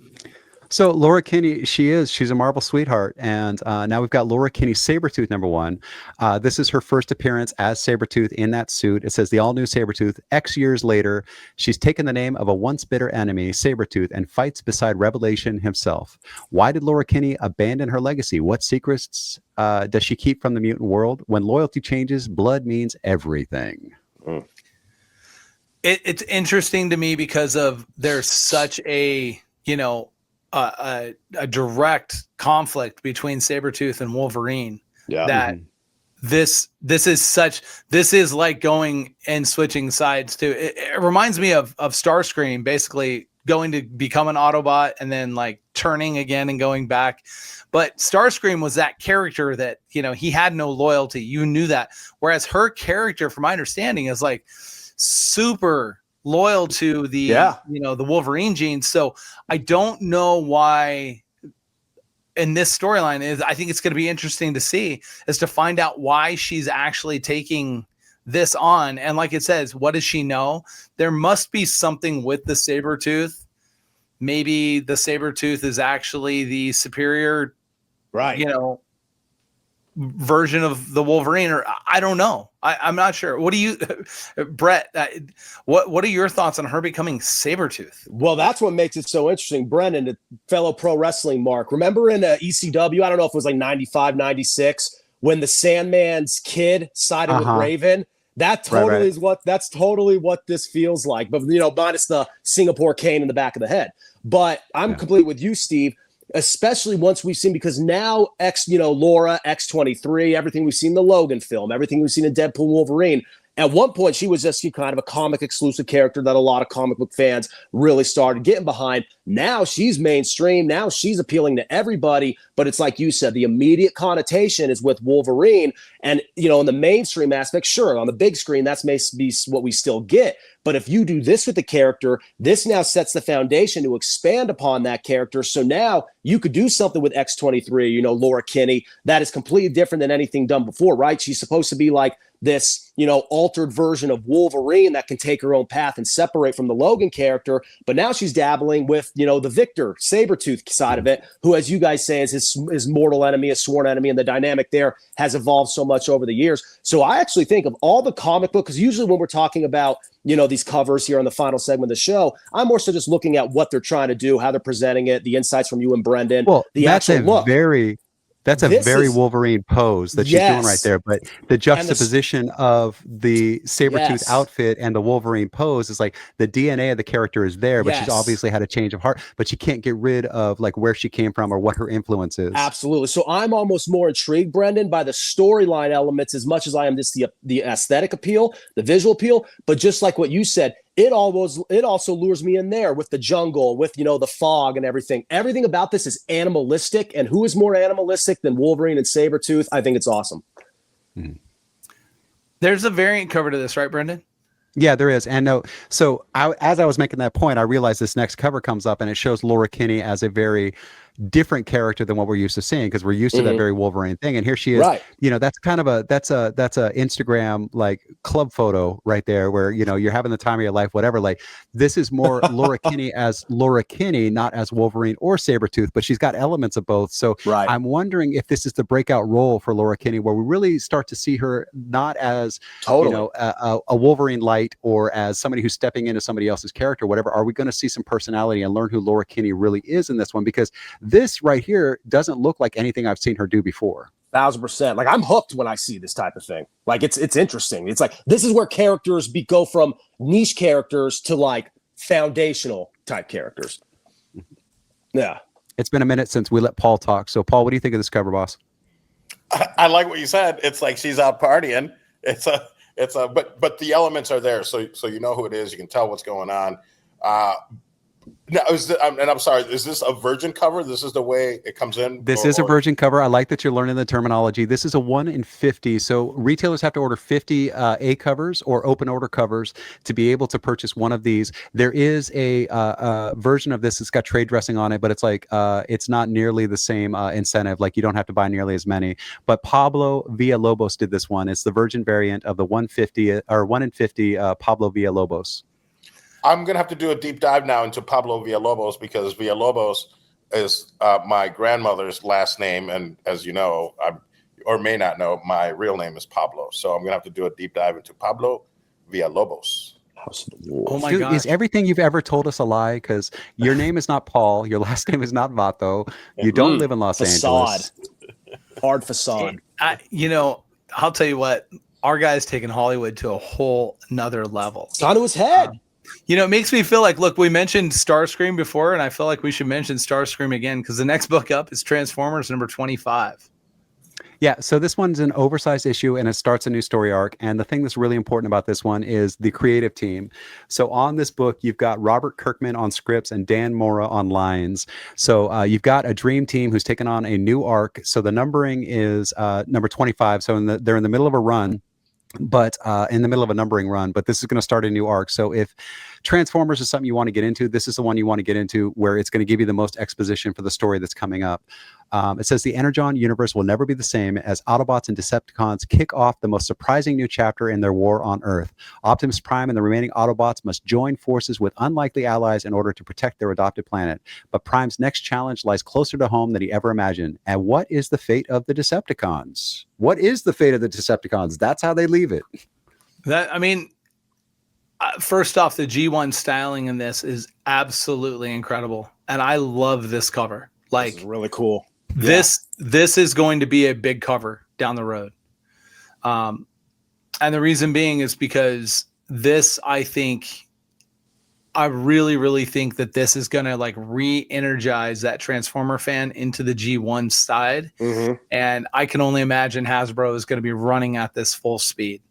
So Laura Kinney, she's a Marvel sweetheart, and now we've got Laura Kinney Sabretooth #1. This is her first appearance as Sabretooth in that suit. It says the all-new Sabretooth. X years later, she's taken the name of a once bitter enemy, Sabretooth, and fights beside Revelation himself. Why did Laura Kinney abandon her legacy? What secrets does she keep from the mutant world? When loyalty changes, blood means everything. It's interesting to me because there's such a direct conflict between Sabretooth and Wolverine that this is like going and switching sides too. It reminds me of Starscream basically going to become an Autobot and then turning again and going back. But Starscream was that character that, he had no loyalty. You knew that. Whereas her character, from my understanding, is super loyal to the the Wolverine genes. So I don't know why in this storyline I think it's going to be interesting to see is to find out why she's actually taking this on. And like it says, what does she know? There must be something with the Sabretooth. Maybe the Sabretooth is actually the superior, version of the Wolverine, or I don't know. I'm not sure. What do you, Brett? What are your thoughts on her becoming Sabretooth? Well, that's what makes it so interesting. Brennan, a fellow pro wrestling mark. Remember in ECW, I don't know if it was 95, 96, when the Sandman's kid sided with Raven. That totally is that's totally what this feels like. But minus the Singapore cane in the back of the head. But I'm complete with you, Steve. Especially once we've seen, because now Laura, X-23, everything we've seen in the Logan film, everything we've seen in Deadpool Wolverine, at one point she was just kind of a comic exclusive character that a lot of comic book fans really started getting behind. Now she's mainstream. Now she's appealing to everybody. But it's like you said, the immediate connotation is with Wolverine. And, in the mainstream aspect, sure, on the big screen, that's may be what we still get. But if you do this with the character, this now sets the foundation to expand upon that character. So now you could do something with X-23, you know, Laura Kinney, that is completely different than anything done before, right? She's supposed to be like this, you know, altered version of Wolverine that can take her own path and separate from the Logan character. But now she's dabbling with, you know, the Victor Sabretooth side of it, who, as you guys say, is his mortal enemy, a sworn enemy. And the dynamic there has evolved so much over the years. So I actually think of all the comic book, because usually when we're talking about, you know, these covers here on the final segment of the show, I'm more so just looking at what they're trying to do, how they're presenting it, the insights from you and Brendan, the actual look. That's a very Wolverine pose that she's doing right there. But the juxtaposition of the Sabretooth outfit and the Wolverine pose is like the DNA of the character is there, but she's obviously had a change of heart, but she can't get rid of like where she came from or what her influence is. Absolutely. So I'm almost more intrigued, Brendan, by the storyline elements as much as I am just the aesthetic appeal, the visual appeal. But just like what you said, it also lures me in there with the jungle, with, you know, the fog and everything. Everything about this is animalistic, and who is more animalistic than Wolverine and Sabretooth? I think it's awesome. Mm-hmm. There's a variant cover to this, right, Brendan? Yeah, there is. And so as I was making that point, I realized this next cover comes up and it shows Laura Kinney as a very different character than what we're used to seeing, because we're used to that very Wolverine thing. And here she is, you know, that's kind of that's a Instagram like club photo right there where, you know, you're having the time of your life, whatever. Like this is more Laura Kinney as Laura Kinney, not as Wolverine or Sabretooth, but she's got elements of both. So I'm wondering if this is the breakout role for Laura Kinney, where we really start to see her not as, you know, a Wolverine light or as somebody who's stepping into somebody else's character, whatever. Are we going to see some personality and learn who Laura Kinney really is in this one? Because this right here doesn't look like anything I've seen her do before. 1,000%. Like I'm hooked when I see this type of thing. Like it's interesting. It's like this is where characters go from niche characters to like foundational type characters. Yeah. It's been a minute since we let Paul talk. So Paul, what do you think of this cover, boss? I like what you said. It's like she's out partying. But the elements are there, so you know who it is. You can tell what's going on. Now, I'm sorry, is this a virgin cover? This is the way it comes in? This is a virgin cover. I like that you're learning the terminology. This is a 1 in 50. So retailers have to order 50 A covers or open order covers to be able to purchase one of these. There is a version of this that's got trade dressing on it, but it's like it's not nearly the same incentive. Like you don't have to buy nearly as many. But Pablo Villalobos did this one. It's the virgin variant of the 150 or 1 in 50 Pablo Villalobos. I'm going to have to do a deep dive now into Pablo Villalobos, because Villalobos is my grandmother's last name. And as you know, or may not know, my real name is Pablo. So I'm going to have to do a deep dive into Pablo Villalobos. Oh my God. Is everything you've ever told us a lie? Because your name is not Paul. Your last name is not Vato. You don't live in Los Angeles. Hard facade. You know, I'll tell you what, our guy's taking Hollywood to a whole nother level. It's onto his head. You know, it makes me feel like, look, we mentioned Starscream before, and I feel like we should mention Starscream again, because the next book up is Transformers number 25. Yeah, so this one's an oversized issue, and it starts a new story arc. And the thing that's really important about this one is the creative team. So on this book, you've got Robert Kirkman on scripts and Dan Mora on lines. So you've got a dream team who's taken on a new arc. So the numbering is number 25. So they're in the middle of a run. But in the middle of a numbering run, but this is going to start a new arc. So if Transformers is something you want to get into, this is the one you want to get into, where it's going to give you the most exposition for the story that's coming up. It says the Energon universe will never be the same as Autobots and Decepticons kick off the most surprising new chapter in their war on Earth. Optimus Prime and the remaining Autobots must join forces with unlikely allies in order to protect their adopted planet. But Prime's next challenge lies closer to home than he ever imagined. And what is the fate of the Decepticons? What is the fate of the Decepticons? That's how they leave it. First off, the G1 styling in this is absolutely incredible. And I love this cover. Like, this is really cool. This is going to be a big cover down the road. And the reason being is because this, I really, really think that this is going to like re-energize that Transformer fan into the G1 side. Mm-hmm. And I can only imagine Hasbro is going to be running at this full speed.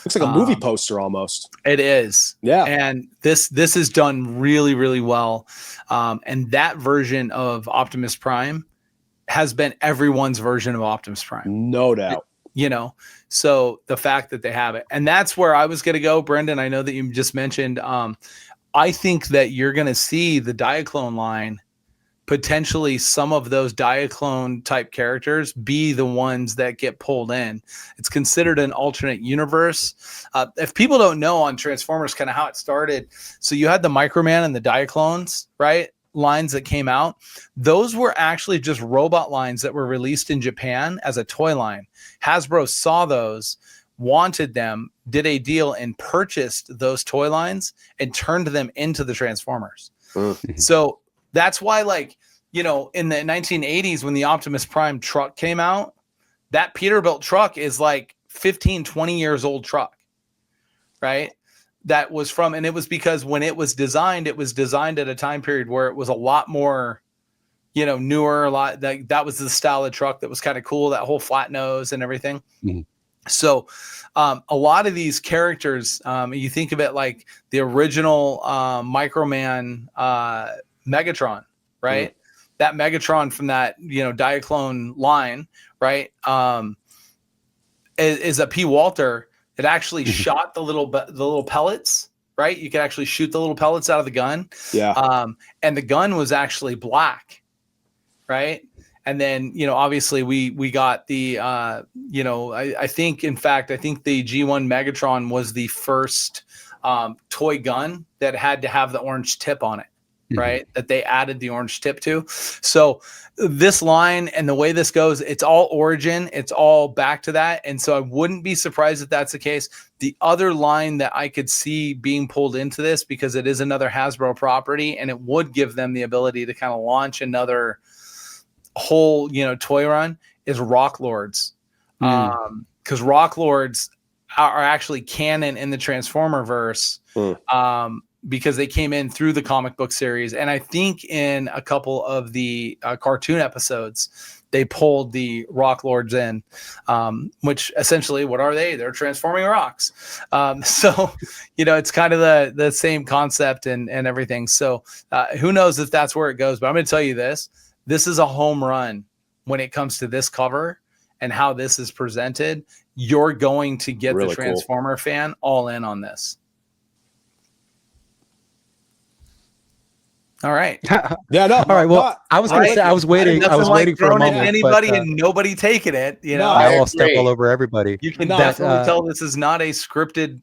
Looks like a movie poster almost. It is. Yeah. And this is done really, really well. And that version of Optimus Prime has been everyone's version of Optimus Prime. No doubt. So the fact that they have it, and that's where I was going to go, Brendan. I know that you just mentioned, I think that you're going to see the Diaclone line, potentially some of those Diaclone type characters be the ones that get pulled in. It's considered an alternate universe. If people don't know on Transformers kind of how it started, so you had the Microman and the Diaclones, right? Lines that came out. Those were actually just robot lines that were released in Japan as a toy line. Hasbro saw those, wanted them, did a deal, and purchased those toy lines and turned them into the Transformers. So that's why, like, in the 1980s, when the Optimus Prime truck came out, that Peterbilt truck is like 15, 20 years old truck, right? That was from, and it was because when it was designed at a time period where it was a lot more, newer, a lot that was the style of truck that was kind of cool, that whole flat nose and everything. Mm-hmm. So a lot of these characters, you think of it like the original Microman Megatron, right? Mm-hmm. That Megatron from that, Diaclone line, right? Is a P. Walter that actually shot the little pellets, right? You could actually shoot the little pellets out of the gun. Yeah. And the gun was actually black, right? And then, obviously we got the, I think the G1 Megatron was the first toy gun that had to have the orange tip on it, right? That they added the orange tip to. So this line and the way this goes, it's all origin, it's all back to that. And so I wouldn't be surprised if that's the case. The other line that I could see being pulled into this, because it is another Hasbro property and it would give them the ability to kind of launch another whole, toy run, is Rock Lords. Because Rock Lords are actually canon in the Transformer verse. Because they came in through the comic book series. And I think in a couple of the cartoon episodes, they pulled the Rock Lords in, which essentially, what are they? They're transforming rocks. So, it's kind of the same concept and everything. So who knows if that's where it goes, but I'm going to tell you this is a home run when it comes to this cover and how this is presented. You're going to get really the Transformer fan all in on this. All right. Yeah, no. All right. Well, I was going to say, I was waiting for a moment. Anybody and nobody taking it. I'll step all over everybody. You can definitely tell this is not a scripted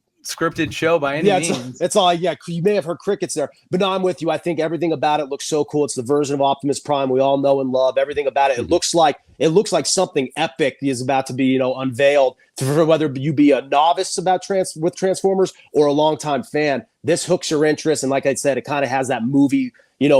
show by any means. It's all, you may have heard crickets there, but no, I'm with you. I think everything about it looks so cool. It's the version of Optimus Prime we all know and love. Everything about it. It looks like something epic is about to be, unveiled, for whether you be a novice about with Transformers or a longtime fan. This hooks your interest. And like I said, it kind of has that movie,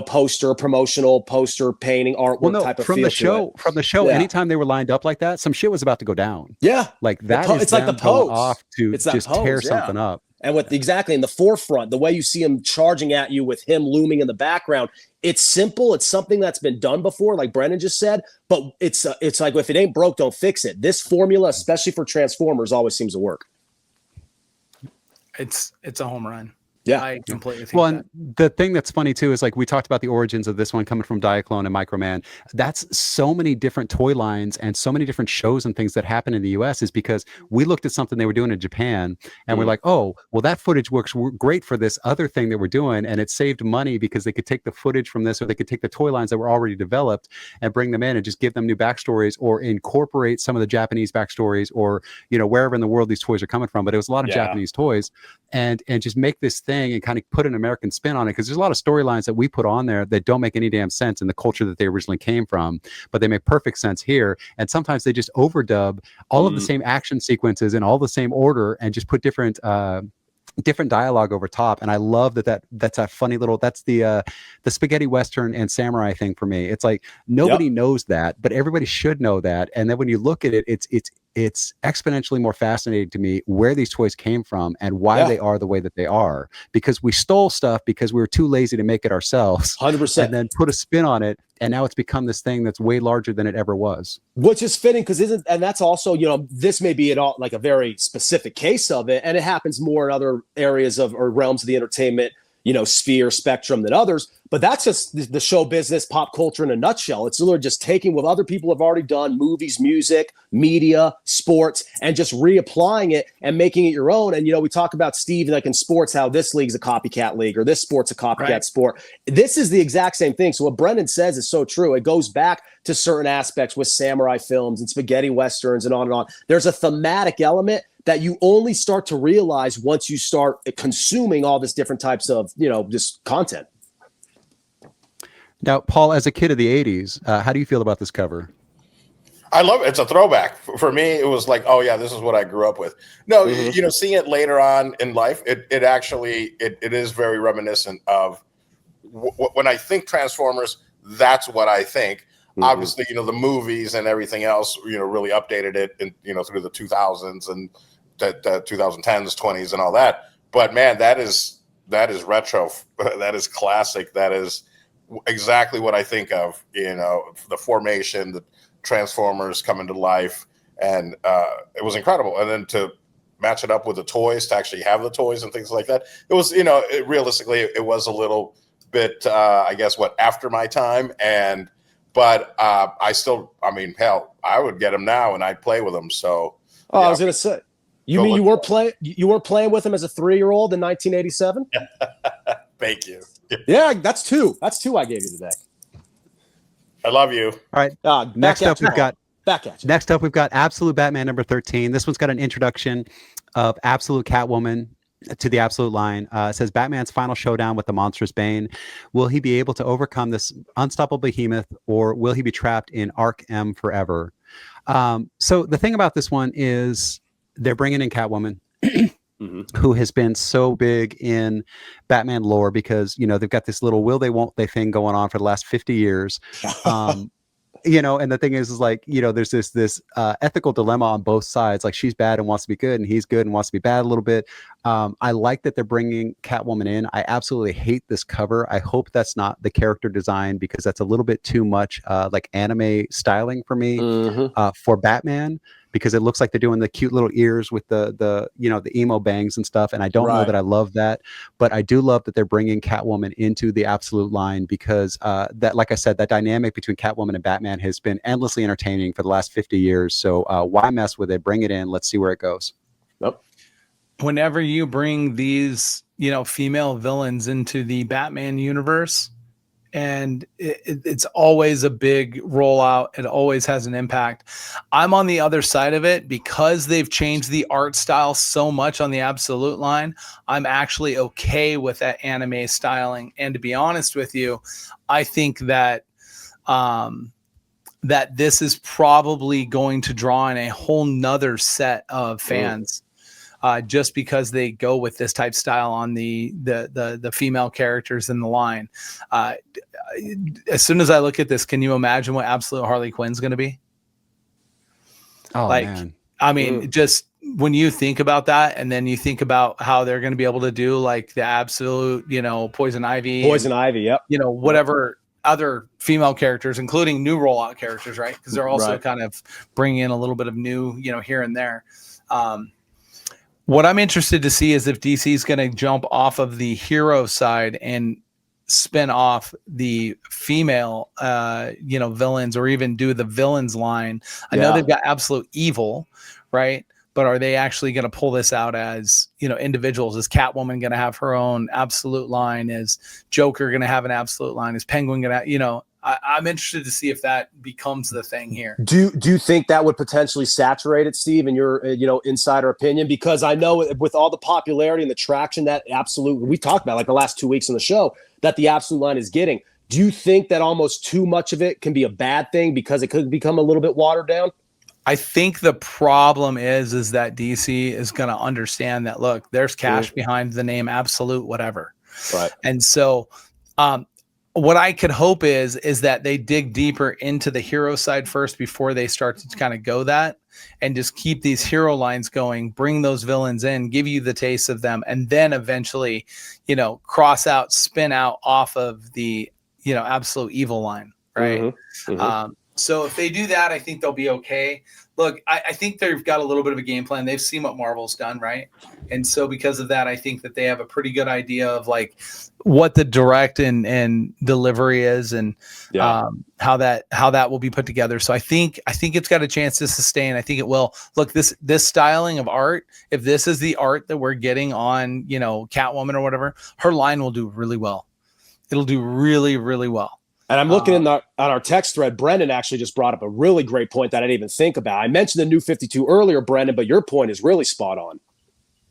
poster, promotional poster, painting, artwork type of from feel the show. Yeah. Anytime they were lined up like that, some shit was about to go down. Yeah. Like that it's like the pose off to just tear something up. And with exactly in the forefront, the way you see him charging at you with him looming in the background, it's simple. It's something that's been done before, like Brendan just said, but it's like, if it ain't broke, don't fix it. This formula, especially for Transformers, always seems to work. It's a home run. Yeah, I completely think and the thing that's funny too is, like, we talked about the origins of this one coming from Diaclone and Microman. That's so many different toy lines and so many different shows and things that happen in the US is because we looked at something they were doing in Japan and we're like, oh, well, that footage works great for this other thing that we're doing, and it saved money because they could take the footage from this, or they could take the toy lines that were already developed and bring them in and just give them new backstories, or incorporate some of the Japanese backstories, or wherever in the world these toys are coming from. But it was a lot of Japanese toys, and just make this thing and kind of put an American spin on it, because there's a lot of storylines that we put on there that don't make any damn sense in the culture that they originally came from, but they make perfect sense here. And sometimes they just overdub all of the same action sequences in all the same order and just put different dialogue over top. And I love that's a funny little, that's the spaghetti western and samurai thing for me. It's like nobody knows that, but everybody should know that. And then when you look at it, it's exponentially more fascinating to me where these toys came from and why they are the way that they are, because we stole stuff because we were too lazy to make it ourselves. 100%. And then put a spin on it, and now it's become this thing that's way larger than it ever was. Which is fitting, because and that's also, this may be like a very specific case of it, and it happens more in other areas or realms of the entertainment, sphere spectrum than others. But that's just the show business, pop culture in a nutshell. It's literally just taking what other people have already done, movies, music, media, sports, and just reapplying it and making it your own. And, we talk about, Steve, like in sports, how this league's a copycat league or this sport's a copycat sport. This is the exact same thing. So what Brendan says is so true. It goes back to certain aspects with samurai films and spaghetti westerns and on and on. There's a thematic element that you only start to realize once you start consuming all this different types of, just content. Now, Paul, as a kid of the 80s, how do you feel about this cover? I love it. It's a throwback. For me, it was like, oh, yeah, this is what I grew up with. No, seeing it later on in life, it actually is very reminiscent of when I think Transformers, that's what I think. Obviously, the movies and everything else, really updated it in, through the 2000s and the 2010s, 20s and all that. But man, that is retro. That is classic. That is exactly what I think of, the formation, the Transformers coming to life. And it was incredible. And then to match it up with the toys, to actually have the toys and things like that. It was, realistically, it was a little bit, I guess, after my time. But hell, I would get them now and I'd play with them. So, I was going to say, you mean you were playing with them as a 3-year-old in 1987? Thank you. Yeah, that's two. That's two I gave you today. I love you. All right. Next up, we've got Absolute Batman number 13. This one's got an introduction of Absolute Catwoman to the Absolute line. It says Batman's final showdown with the monstrous Bane. Will he be able to overcome this unstoppable behemoth, or will he be trapped in Arc M forever? So the thing about this one is they're bringing in Catwoman. Who has been so big in Batman lore because, they've got this little will they, won't they thing going on for the last 50 years. And the thing is like, there's this ethical dilemma on both sides. Like she's bad and wants to be good, and he's good and wants to be bad a little bit. I like that they're bringing Catwoman in. I absolutely hate this cover. I hope that's not the character design because that's a little bit too much like anime styling for me for Batman. Because it looks like they're doing the cute little ears with the emo bangs and stuff. And I don't know that I love that, but I do love that they're bringing Catwoman into the Absolute line because that, like I said, that dynamic between Catwoman and Batman has been endlessly entertaining for the last 50 years. So why mess with it? Bring it in. Let's see where it goes. Yep. Whenever you bring these, female villains into the Batman universe, and it's always a big rollout. It always has an impact. I'm on the other side of it because they've changed the art style so much on the Absolute line. I'm actually okay with that anime styling. And to be honest with you, I think that that this is probably going to draw in a whole nother set of fans. Just because they go with this type style on the female characters in the line. As soon as I look at this, can you imagine what Absolute Harley Quinn's going to be? Oh, man. I mean, just when you think about that, and then you think about how they're going to be able to do like the Absolute, Poison Ivy, yep. Whatever other female characters, including new rollout characters, right? Because they're also kind of bringing in a little bit of new, here and there. What I'm interested to see is if DC is going to jump off of the hero side and spin off the female, villains, or even do the villains line. I know they've got Absolute Evil, right? But are they actually going to pull this out as, individuals? Is Catwoman going to have her own Absolute line? Is Joker going to have an Absolute line? Is Penguin going to, I'm interested to see if that becomes the thing here. Do you think that would potentially saturate it, Steve, in your insider opinion? Because I know with all the popularity and the traction that Absolute, we talked about like the last 2 weeks on the show, that the Absolute line is getting. Do you think that almost too much of it can be a bad thing because it could become a little bit watered down? I think the problem is that DC is going to understand that, look, there's cash behind the name Absolute whatever. Right. And so, what I could hope is that they dig deeper into the hero side first before they start to kind of go that, and just keep these hero lines going, bring those villains in, give you the taste of them, and then eventually, cross out, spin out off of the, Absolute Evil line. Right. So if they do that, I think they'll be okay. Look, I think they've got a little bit of a game plan. They've seen what Marvel's done, right? And so because of that, I think that they have a pretty good idea of like what the direct and delivery is, and how that will be put together. So I think it's got a chance to sustain. I think it will. Look, this styling of art, if this is the art that we're getting on, Catwoman or whatever, her line will do really well. It'll do really, really well. And I'm looking on our text thread. Brendan actually just brought up a really great point that I didn't even think about. I mentioned the New 52 earlier, Brendan, but your point is really spot on.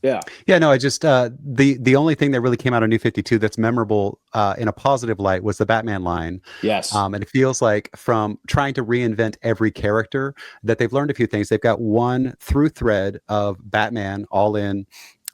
Yeah. Yeah, no, I just the only thing that really came out of New 52 that's memorable in a positive light was the Batman line. Yes. And it feels like from trying to reinvent every character that they've learned a few things. They've got one through thread of Batman all in,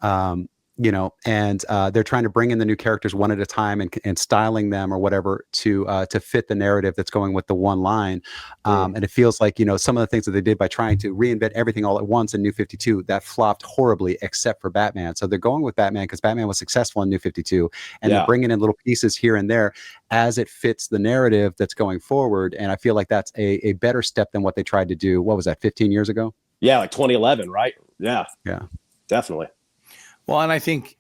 and they're trying to bring in the new characters one at a time and styling them or whatever to fit the narrative that's going with the one line. And it feels like, some of the things that they did by trying to reinvent everything all at once in New 52, that flopped horribly except for Batman. So they're going with Batman because Batman was successful in New 52, and they're bringing in little pieces here and there as it fits the narrative that's going forward. And I feel like that's a better step than what they tried to do. What was that, 15 years ago? Yeah, like 2011, right? Yeah. Yeah. Definitely. Well, and I think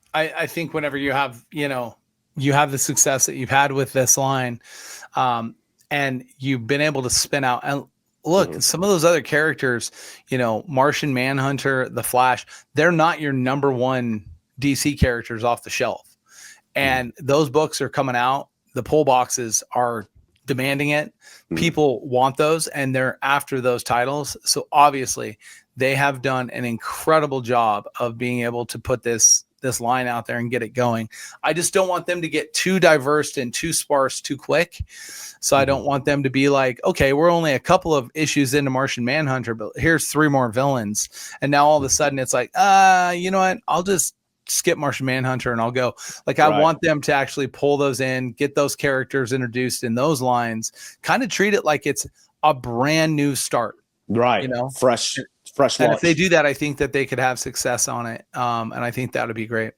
whenever you have the success that you've had with this line, and you've been able to spin out and look, some of those other characters, Martian Manhunter, the Flash, they're not your number one DC characters off the shelf. And those books are coming out. The pull boxes are demanding it. People want those, and they're after those titles. So obviously they have done an incredible job of being able to put this line out there and get it going. I just don't want them to get too diverse and too sparse too quick. So I don't want them to be like, okay, we're only a couple of issues into Martian Manhunter, but here's 3 more villains. And now all of a sudden it's like, you know what? I'll just skip Martian Manhunter and I'll go. Like, I want them to actually pull those in, get those characters introduced in those lines, kind of treat it like it's a brand new start. Right. Fresh. And if they do that, I think that they could have success on it. And I think that would be great.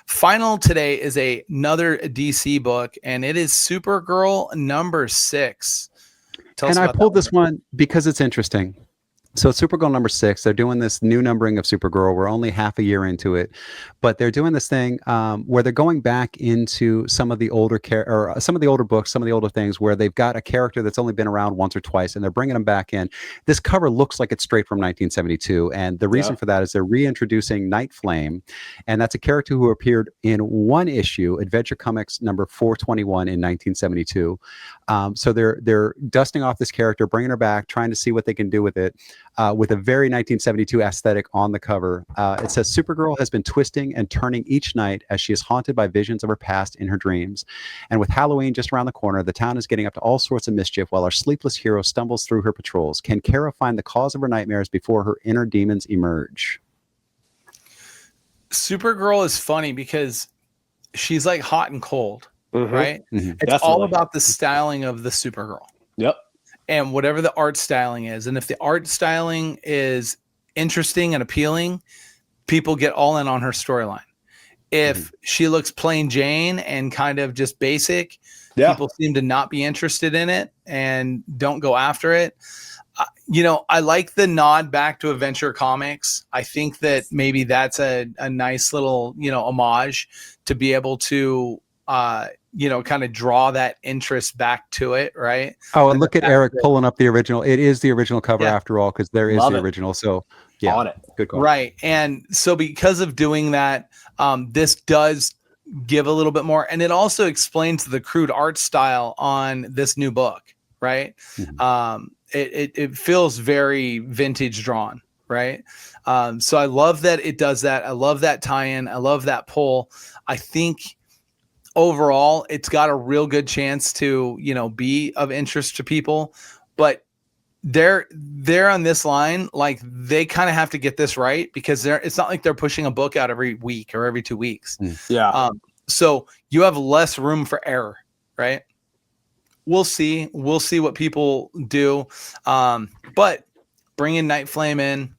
Final today is another DC book, and it is Supergirl number 6. And I pulled this one because it's interesting. So it's Supergirl number 6. They're doing this new numbering of Supergirl. We're only half a year into it, but they're doing this thing where they're going back into some of the older some of the older books, some of the older things where they've got a character that's only been around once or twice, and they're bringing them back in. This cover looks like it's straight from 1972, and the reason for that is they're reintroducing Night Flame, and that's a character who appeared in one issue, Adventure Comics number 421 in 1972. So they're dusting off this character, bringing her back, trying to see what they can do with it. With a very 1972 aesthetic on the cover. It says, Supergirl has been twisting and turning each night as she is haunted by visions of her past in her dreams. And with Halloween just around the corner, the town is getting up to all sorts of mischief while our sleepless hero stumbles through her patrols. Can Kara find the cause of her nightmares before her inner demons emerge? Supergirl is funny because she's like hot and cold, right? It's Definitely. all about the styling of the Supergirl. Yep. And whatever the art styling is. And if the art styling is interesting and appealing, people get all in on her storyline. If she looks plain Jane and kind of just basic, people seem to not be interested in it and don't go after it. I like the nod back to Adventure Comics. I think that maybe that's a nice little, homage to be able to, kind of draw that interest back to it, right? Oh, and look at Eric pulling up the original. It is the original cover after all, because there is the original. So, yeah, on it. Good call. Right. And so because of doing that, this does give a little bit more. And it also explains the crude art style on this new book, right? It feels very vintage drawn, right? So I love that it does that. I love that tie-in. I love that pull. I think overall it's got a real good chance to be of interest to people, but they're on this line, like they kind of have to get this right, because it's not like they're pushing a book out every week or every 2 weeks. So you have less room for error, right? We'll see what people do, but bringing Night Flame in,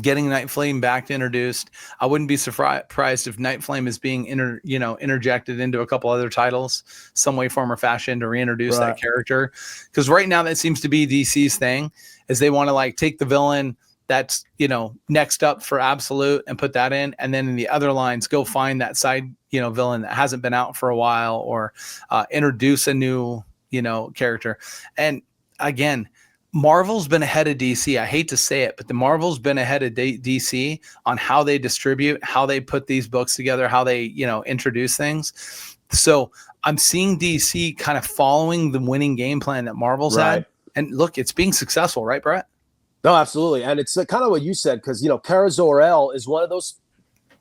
getting Night Flame back introduced. I wouldn't be surprised if Night Flame is being interjected into a couple other titles, some way, form, or fashion to reintroduce that character. Because right now that seems to be DC's thing, is they want to like take the villain that's next up for Absolute and put that in, and then in the other lines go find that side villain that hasn't been out for a while, or introduce a new character. And again, Marvel's been ahead of DC. I hate to say it, but the Marvel's been ahead of DC on how they distribute, how they put these books together, how they, introduce things. So I'm seeing DC kind of following the winning game plan that Marvel's had. And look, it's being successful, right, Brett? No, absolutely. And it's kind of what you said, because, Kara Zor-El is one of those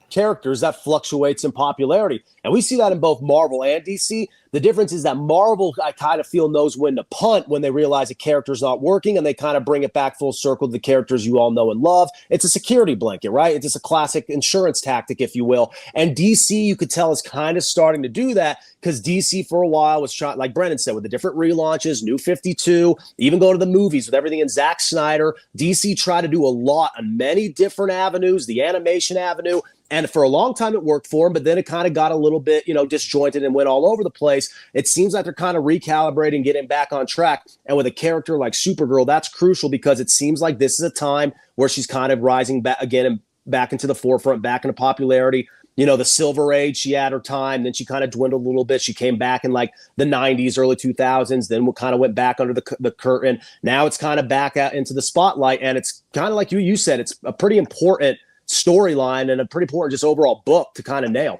characters that fluctuates in popularity. And we see that in both Marvel and DC. The difference is that Marvel, I kind of feel, knows when to punt when they realize a character's not working, and they kind of bring it back full circle to the characters you all know and love. It's a security blanket, right? It's just a classic insurance tactic, if you will. And DC, you could tell, is kind of starting to do that, because DC for a while was trying, like Brendan said, with the different relaunches, New 52, even go to the movies with everything in Zack Snyder. DC tried to do a lot on many different avenues, the animation avenue. And for a long time, it worked for them, but then it kind of got a little bit, disjointed and went all over the place. It seems like they're kind of recalibrating, getting back on track. And with a character like Supergirl, that's crucial, because it seems like this is a time where she's kind of rising back again and back into the forefront, back into popularity. The Silver Age, she had her time. Then she kind of dwindled a little bit. She came back in like the 90s, early 2000s. Then we kind of went back under the curtain. Now it's kind of back out into the spotlight. And it's kind of like you said, it's a pretty important storyline and a pretty important just overall book to kind of nail.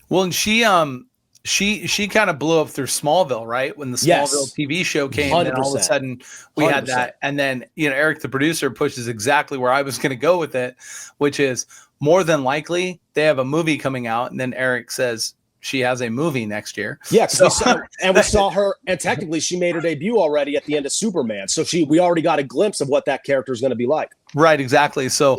Well, and she kind of blew up through Smallville, right? When the Smallville TV show came, 100%. And all of a sudden we 100%. Had that. And then, Eric, the producer, pushes exactly where I was going to go with it, which is more than likely they have a movie coming out. And then Eric says she has a movie next year. Yeah. So, we saw her, and technically she made her debut already at the end of Superman. So we already got a glimpse of what that character is going to be like. Right, exactly. So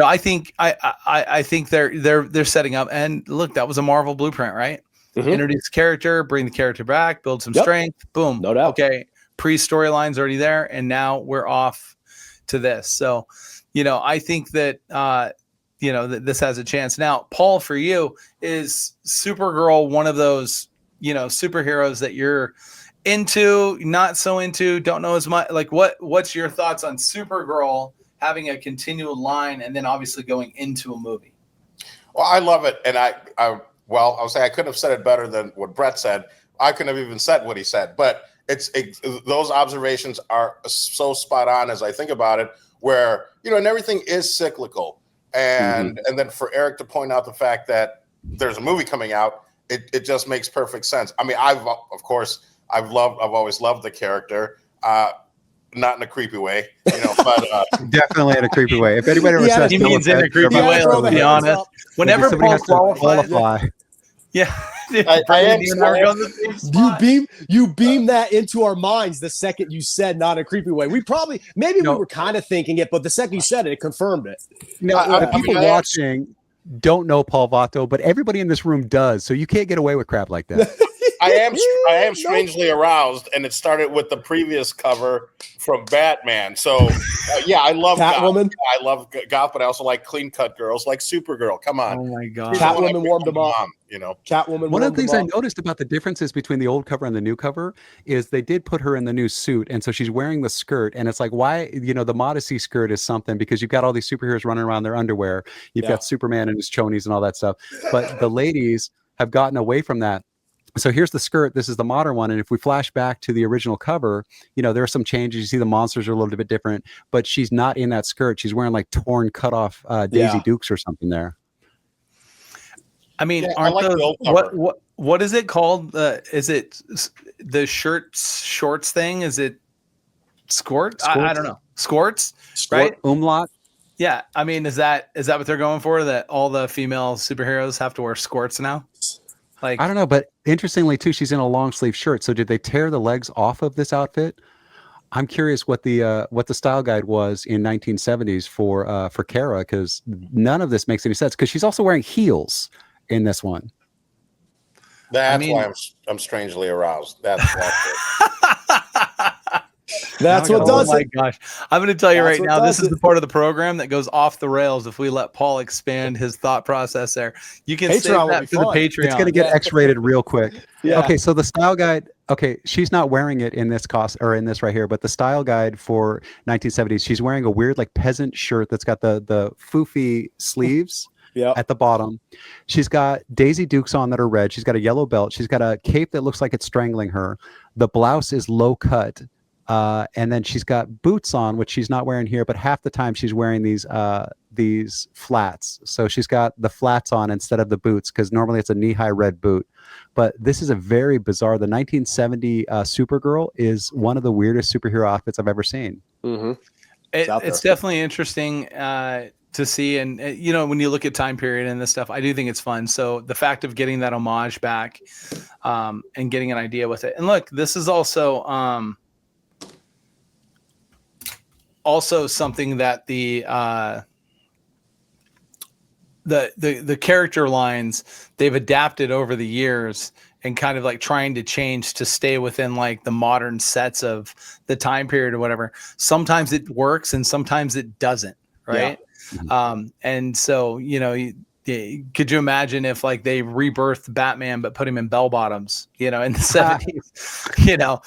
I think I think they're setting up, and look, that was a Marvel blueprint, right? Mm-hmm. Introduce the character, bring the character back, build some strength, boom. No doubt. Okay, pre-storyline's already there, and now we're off to this. So, I think that that this has a chance. Now, Paul, for you, is Supergirl one of those, superheroes that you're into, not so into, don't know as much? Like, what's your thoughts on Supergirl having a continual line and then obviously going into a movie? Well, I love it. And I'll say I couldn't have said it better than what Brett said. I couldn't have even said what he said, but those observations are so spot on as I think about it, where, and everything is cyclical. And then for Eric to point out the fact that there's a movie coming out, it just makes perfect sense. I mean, I've always loved the character. Not in a creepy way, but definitely in a creepy way. If anybody ever says he means in a creepy way, let's be honest. Whenever Paul qualifies, you beam that into our minds the second you said not in a creepy way. We were kind of thinking it, but the second you said it, it confirmed it. People watching don't know Paul Vato, but everybody in this room does, so you can't get away with crap like that. I am strangely aroused, and it started with the previous cover from Batman. So, I love Catwoman. I love goth, but I also like clean cut girls, like Supergirl. Come on, oh my god, Catwoman warmed them up. Catwoman. One of the things I noticed about the differences between the old cover and the new cover is they did put her in the new suit, and so she's wearing the skirt, and it's like, why? The modesty skirt is something, because you've got all these superheroes running around in their underwear. You've got Superman and his chonies and all that stuff, but the ladies have gotten away from that. So here's the skirt. This is the modern one. And if we flash back to the original cover, there are some changes. You see the monsters are a little bit different, but she's not in that skirt. She's wearing like torn, cut off Daisy Dukes or something there. I mean, what is it called? Is it the shorts thing? Is it squirts? I don't know. Squirts, right? Umlaut. Yeah. I mean, is that what they're going for? That all the female superheroes have to wear squirts now? Like, I don't know, but interestingly too, she's in a long sleeve shirt. So did they tear the legs off of this outfit? I'm curious what the style guide was in 1970s for Kara, because none of this makes any sense. Because she's also wearing heels in this one. That's why I'm strangely aroused. That's That's what does it. Oh my gosh. I'm going to tell you That's right what now, this does is the part of the program that goes off the rails if we let Paul expand his thought process there. You can Patreon save will that be for the fun. Patreon. It's going to get X-rated real quick. Yeah. Okay, so the style guide. Okay, she's not wearing it in this in this right here, but the style guide for 1970s. She's wearing a weird like peasant shirt that's got the foofy sleeves. At the bottom. She's got Daisy Dukes on that are red. She's got a yellow belt. She's got a cape that looks like it's strangling her. The blouse is low cut. And then she's got boots on, which she's not wearing here, but half the time she's wearing these flats. So she's got the flats on instead of the boots, because normally it's a knee-high red boot. But this is a very bizarre. The 1970 Supergirl is one of the weirdest superhero outfits I've ever seen. Mm-hmm. It's definitely interesting to see, and you know, when you look at time period and this stuff, I do think it's fun. So the fact of getting that homage back and getting an idea with it, and look, this is also something that the character lines they've adapted over the years and kind of like trying to change to stay within like the modern sets of the time period or whatever. Sometimes it works and sometimes it doesn't, right? Yeah. And so, you know, could you imagine if like they rebirthed Batman but put him in bell bottoms, you know, in the 70s, you know?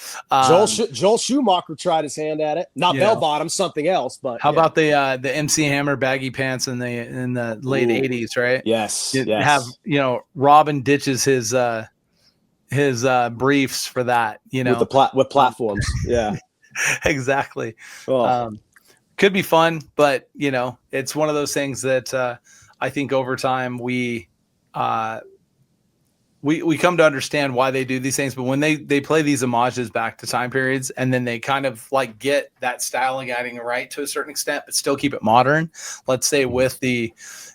Joel Schumacher tried his hand at it. Not bell bottoms, something else. But how about the MC Hammer baggy pants in the late 80s, right? Yes. Have, you know, Robin ditches his briefs for that, you know, with platforms. Yeah, exactly. Could be fun, but you know, it's one of those things that I think over time we come to understand why they do these things. But when they play these homages back to time periods, and then they kind of like get that style guiding right to a certain extent, but still keep it modern. Let's say with the,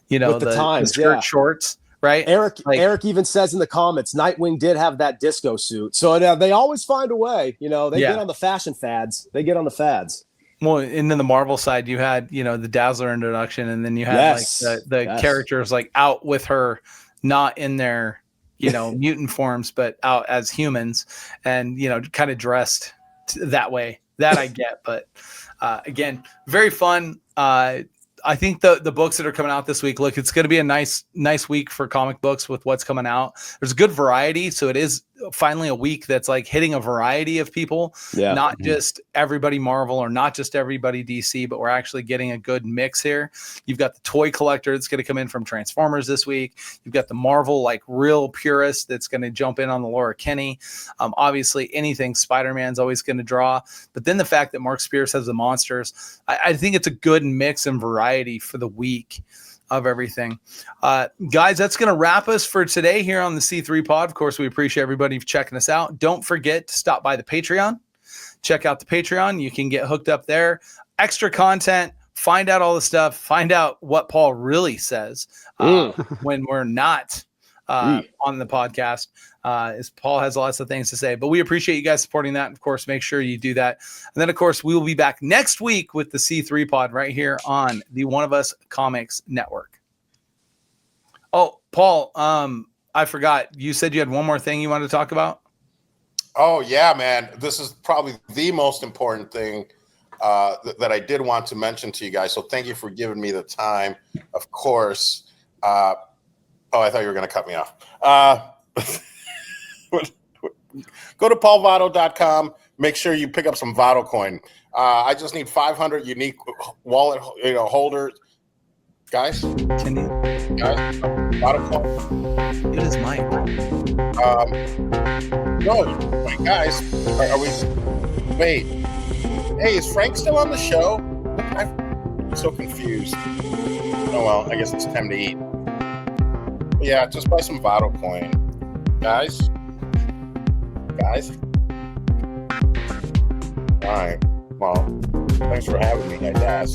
you know, the skirt shorts. Right. Eric even says in the comments, Nightwing did have that disco suit. So they always find a way, you know, they get on the fashion fads. They get on the fads. Well, and then the Marvel side, you had, you know, the Dazzler introduction, and then you had like the characters like out with her, not in their, you know, mutant forms, but out as humans, and, you know, kind of dressed that way. That I get. But again, very fun. I think the books that are coming out this week, look, it's going to be a nice week for comic books with what's coming out. There's a good variety. So it is finally a week that's like hitting a variety of people, not just everybody Marvel or not just everybody DC, but we're actually getting a good mix here. You've got the toy collector that's going to come in from Transformers this week. You've got the Marvel, like real purist that's going to jump in on the Laura Kinney. Obviously anything Spider-Man's always going to draw, but then the fact that Mark Spears has the monsters, I think it's a good mix and variety for the week of everything. Guys, that's going to wrap us for today here on the C3 Pod. Of course, we appreciate everybody for checking us out. Don't forget to stop by the Patreon. Check out the Patreon. You can get hooked up there. Extra content. Find out all the stuff. Find out what Paul really says when we're not on the podcast. As Paul has lots of things to say, but we appreciate you guys supporting that. Of course, make sure you do that. And then, of course, we will be back next week with the C3 Pod right here on the One of Us Comics Network. Oh, Paul, I forgot. You said you had one more thing you wanted to talk about? Oh, yeah, man. This is probably the most important thing that I did want to mention to you guys. So thank you for giving me the time. Of course. I thought you were going to cut me off. Go to paulvato.com. Make sure you pick up some Vato coin. I just need 500 unique wallet holders. Guys? Can you? Guys? Vato coin. It is Mike. No. Wait, guys. Are we... Wait. Hey, is Frank still on the show? I'm so confused. Oh, well, I guess it's time to eat. But yeah, just buy some Vato coin. Guys? All right. Well, thanks for having me, I guess.